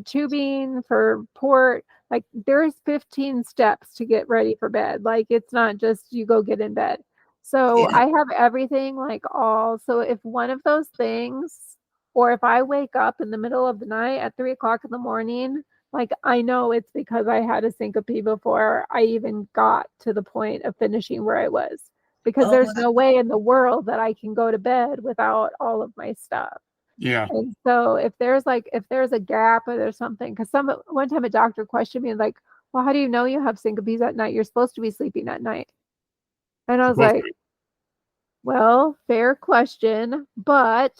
tubing for port. Like there's 15 steps to get ready for bed. Like it's not just you go get in bed. So I have everything like all. So if one of those things, or if I wake up in the middle of the night at 3 o'clock in the morning Like, I know it's because I had a syncope before I even got to the point of finishing where I was. Because Oh, there's no way in the world that I can go to bed without all of my stuff. Yeah. And so if there's a gap or there's something, because one time a doctor questioned me like, well, how do you know you have syncopes at night? You're supposed to be sleeping at night. And I was Supposed like, well, fair question, but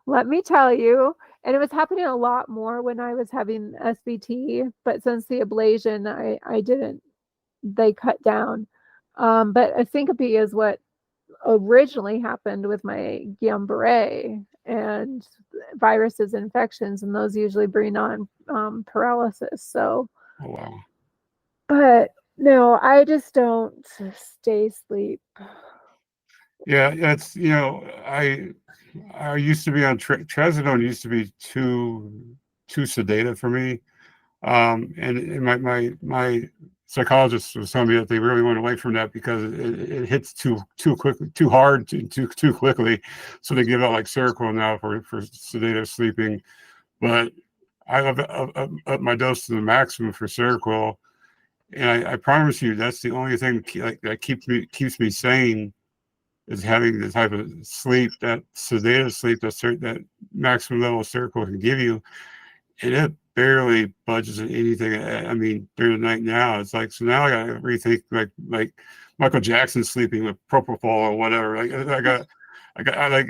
let me tell you. And it was happening a lot more when I was having SBT, but since the ablation, I didn't, they cut down. But a syncope is what originally happened with my Guillain-Barré and viruses and infections, and those usually bring on paralysis. So, oh, wow. but no, I just don't stay asleep. Yeah, that's I used to be on trazodone used to be too sedative for me. And my psychologist was telling me that they really went away from that because it hits too quickly, too hard, too quickly. So they give out like Seroquel now for sedative sleeping. But I up my dose to the maximum for Seroquel, and I promise you that's the only thing that keeps me sane is having the type of sleep, that sedative sleep that maximum level of Seroquel can give you. And it barely budges at anything. I mean, during the night now, it's like, so now I got to rethink like Michael Jackson sleeping with propofol or whatever. I like,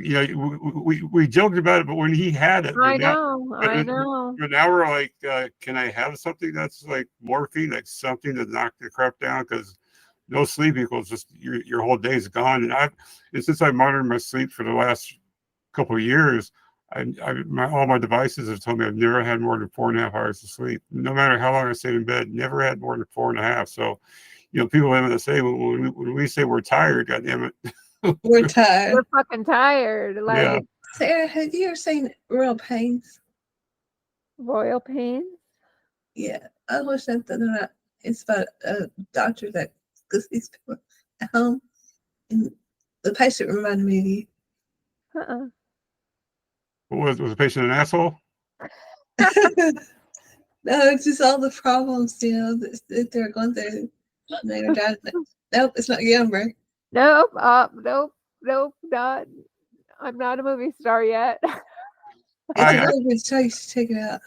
we joked about it, but when he had it, I know. but now we're like, can I have something that's like morphine, like something to knock the crap down? Because no sleep equals just your whole day's gone. And since I monitored my sleep for the last couple of years, all my devices have told me I've never had more than 4.5 hours of sleep. No matter how long I stayed in bed, never had more than 4.5. So, people have to say when we say we're tired, goddamn it, we're tired. We're fucking tired. Like, yeah. Sarah, have you ever seen Royal Pains? royal pains. Yeah, I watched that. It's about a doctor that goes these people at home, and the patient reminded me of you. Uh-uh. Was the patient an asshole? No, it's just all the problems, that they're going through. And they were dying. Nope, it's not Gilbert. Nope. Nope. Not. I'm not a movie star yet. It's a really good show. You should check it out.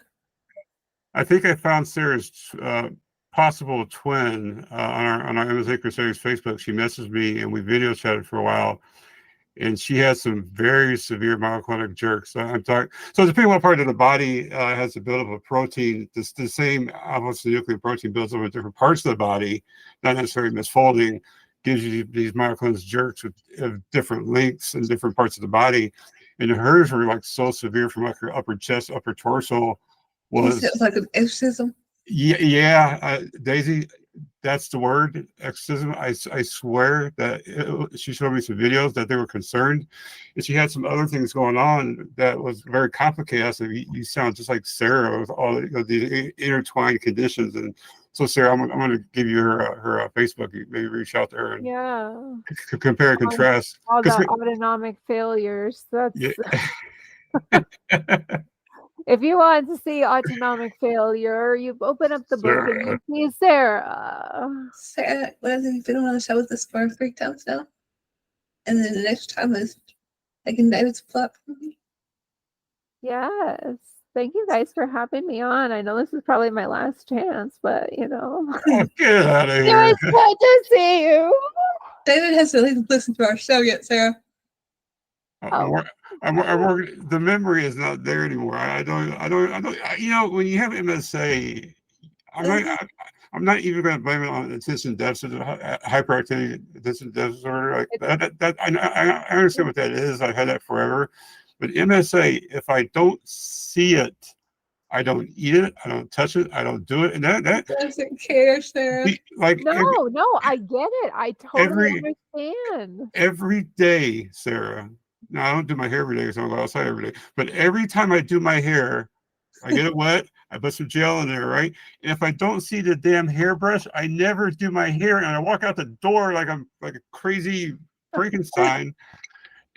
I think I found Sarah's possible twin on our MSA Crusaders Facebook. She messaged me and we video chatted for a while. And she has some very severe myoclonic jerks. I'm talking. So depending on what part of the body has a buildup of protein, the same alpha-synuclein protein builds up in different parts of the body, not necessarily misfolding, gives you these myoclonic jerks of different lengths in different parts of the body. And hers were like so severe from like her upper chest, upper torso. Was like an exorcism. Yeah, Daisy, that's the word, exorcism. I swear that she showed me some videos that they were concerned, and she had some other things going on that was very complicated. I said, you sound just like Sarah with all the intertwined conditions. And so, Sarah, I'm going to give you her Facebook. You maybe reach out to her and compare and contrast. All the autonomic failures. That's yeah. If you want to see autonomic failure, you open up the book and you see Sarah. Sarah, what have you been on the show with us for 3 times now? And then the next time is taking David's plot from me. Yes. Thank you guys for having me on. I know this is probably my last chance, but Get out of here. It was good to see you. David hasn't even listened to our show yet, Sarah. The memory is not there anymore. I don't. When you have MSA, I'm not even going to blame it on attention deficit, hyperactivity attention deficit disorder. I understand what that is. I've had that forever. But MSA, if I don't see it, I don't eat it. I don't touch it. I don't do it. And that doesn't care, Sarah. No, I get it. I totally understand. Every day, Sarah. No, I don't do my hair every day, so I go outside every day. But every time I do my hair, I get it wet, I put some gel in there, right? And if I don't see the damn hairbrush, I never do my hair. And I walk out the door like I'm like a crazy Frankenstein.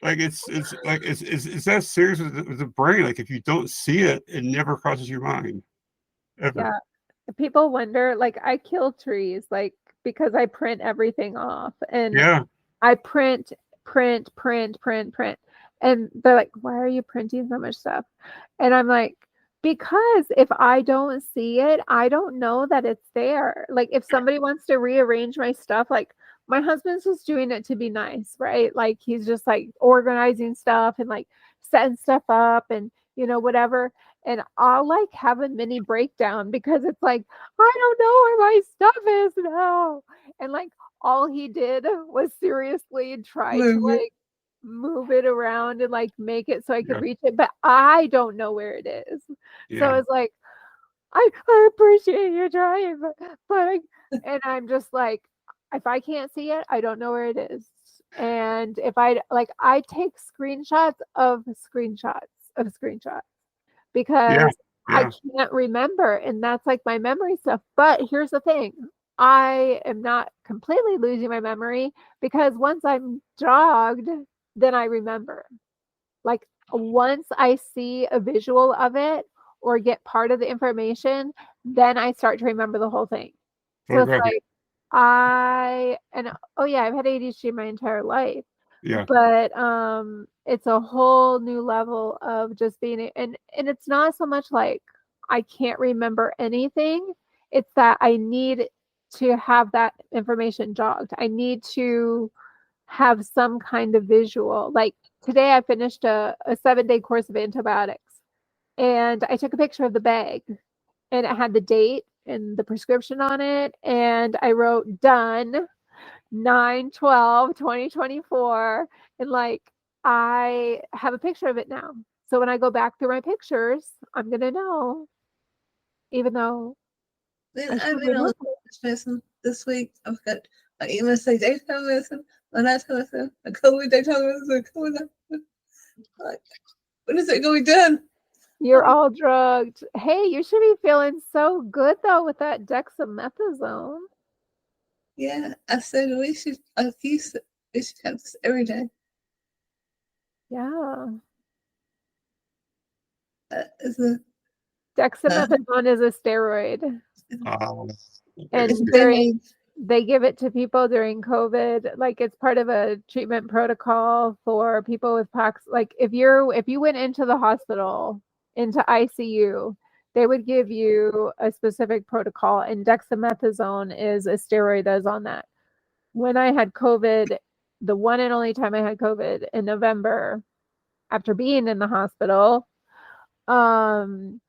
Like it's that serious with the brain. Like if you don't see it, it never crosses your mind. ever. Yeah. People wonder, like, I kill trees, like, because I print everything off and Yeah, I print, print, print, print, print. And they're like, why are you printing so much stuff? And I'm like, because if I don't see it, I don't know that it's there. Like, if somebody wants to rearrange my stuff, like, my husband's just doing it to be nice, right? Like, he's just like organizing stuff and like setting stuff up and, whatever. And I'll like have a mini breakdown because it's like, I don't know where my stuff is now. And like, all he did was seriously try to Move it. like move it around and like make it so I could yeah, reach it, but I don't know where it is. So yeah, it's like, I appreciate you trying, and I'm just like, if I can't see it, I don't know where it is. And if I take screenshots of screenshots of screenshots yeah, because I yeah. can't remember. And that's like my memory stuff. But here's the thing, I am not completely losing my memory because once I'm jogged, then I remember. Like once I see a visual of it or get part of the information, then I start to remember the whole thing. So it's Photographic. like oh yeah, I've had ADHD my entire life, Yeah, but it's a whole new level of just being and it's not so much like I can't remember anything. It's that I need to have that information jogged. I need to have some kind of visual. Like today I finished a 7-day course of antibiotics and I took a picture of the bag and it had the date and the prescription on it. And I wrote done 9/12/2024. And like, I have a picture of it now. So when I go back through my pictures, I'm going to know, even though I Then I should made all remember. this medicine this week. I've got my MSA daytime medicine, my nighttime medicine, a COVID daytime medicine, COVID medicine. Like, when is it going to be done? You're all drugged. Hey, you should be feeling so good though with that dexamethasone. Yeah, I said we should use it. We should have this every day. Yeah. It's a, Dexamethasone is a steroid. um, And it's been they give it to people during COVID. Like it's part of a treatment protocol for people with pox. Like if you went into the hospital, into ICU, they would give you a specific protocol, and dexamethasone is a steroid that is on that. When I had COVID, the one and only time I had COVID in November, after being in the hospital, um,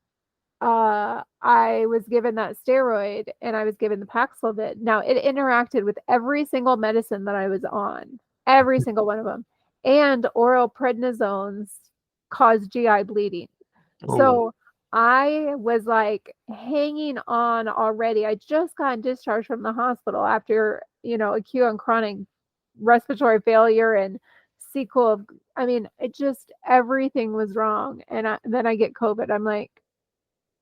I was given that steroid and I was given the Paxlovid. Now it interacted with every single medicine that I was on, every single one of them, and oral prednisones cause GI bleeding. oh, So I was like hanging on already. I just got discharged from the hospital after, acute and chronic respiratory failure and sequel of, I mean, it just everything was wrong. And then I get COVID. I'm like,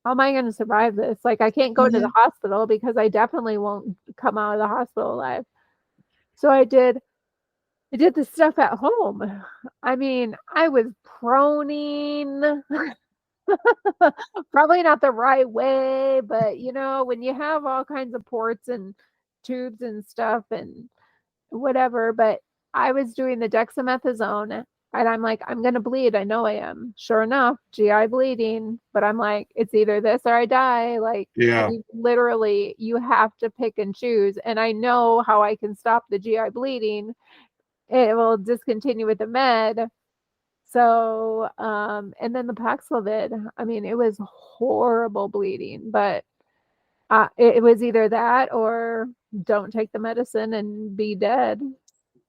how am I going to survive this? Like, I can't go to the hospital because I definitely won't come out of the hospital alive. So I did the stuff at home. I mean, I was proning, probably not the right way, but when you have all kinds of ports and tubes and stuff and whatever, but I was doing the dexamethasone and I'm like, I'm going to bleed. I know I am. Sure enough, GI bleeding. But I'm like, it's either this or I die. Like, yeah, literally, you have to pick and choose. And I know how I can stop the GI bleeding. It will discontinue with the med. So, and then the Paxlovid, I mean, it was horrible bleeding, but it was either that or don't take the medicine and be dead.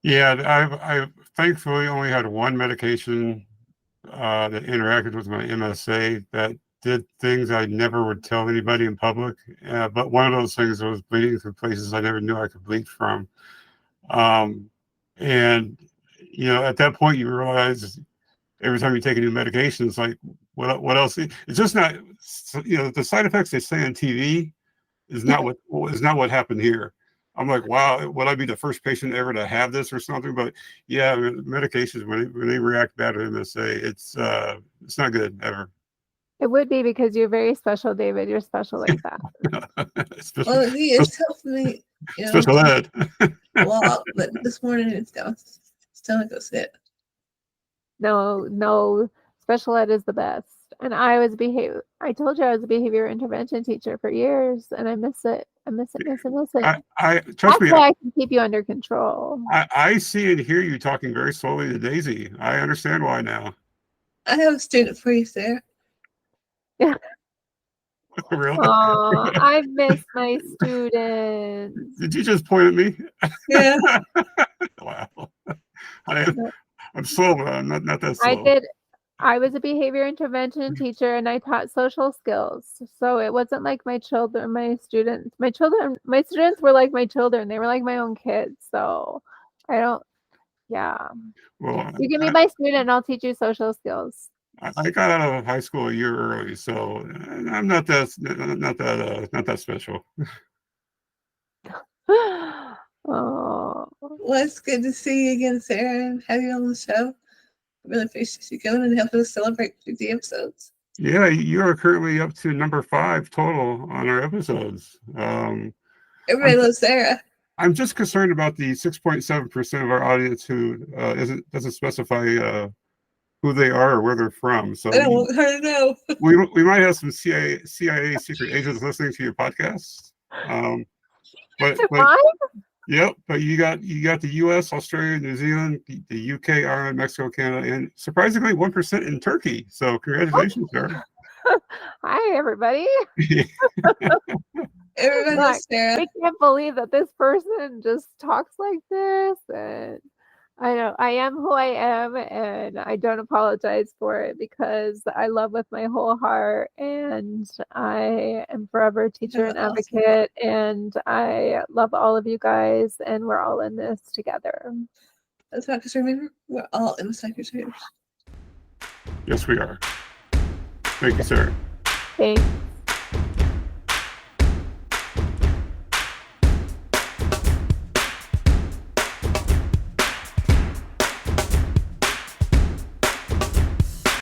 yeah. I've thankfully only had one medication that interacted with my MSA that did things I never would tell anybody in public. But one of those things was bleeding from places I never knew I could bleed from. Um, and at that point, you realize every time you take a new medication, it's like, what else? It's just not, the side effects they say on TV is not what happened here. I'm like, wow, would I be the first patient ever to have this or something? But yeah, medications when they react bad to MSA, it's not good ever. It would be because you're very special, David. You're special like that. special, Well, it's helping me, special ed. walk, but this morning it's got my stomach upset. No, special ed is the best. And I told you I was a behavior intervention teacher for years, and I miss it. I miss it. I trust That's me. why I can keep you under control. I see and hear you talking very slowly to Daisy. I understand why now. I have a student for you, Sarah. Really? Oh, I miss my students. Did you just point at me? Yeah. Wow. I'm slow, but I'm not that slow. I was a behavior intervention teacher and I taught social skills. So it wasn't like my students were like my children. They were like my own kids. So yeah. Well, You can be my student and I'll teach you social skills. I got out of high school a year early, so I'm not that special. Oh. Well, it's good to see you again, Sarah, and have you on the show. I really appreciate you coming and helping us celebrate 50 episodes. Yeah, you are currently up to number 5 total on our episodes. Everybody loves Sarah. I'm just concerned about the 6.7% of our audience who doesn't specify who they are or where they're from. So I don't want her to know. we might have some CIA secret agents listening to your podcast. But yep, but you got the U.S., Australia, New Zealand, the U.K., Ireland, Mexico, Canada, and surprisingly 1% in Turkey. So congratulations, Sarah. Hi, everybody. Everybody loves Sarah. I can't believe that this person just talks like this, and I know I am who I am, and I don't apologize for it because I love with my whole heart, and I am forever a teacher and advocate, and I love all of you guys, and we're all in this together. That's right, because remember, we're all MSA Crusaders. Yes, we are. Thank you, Sarah. Thanks.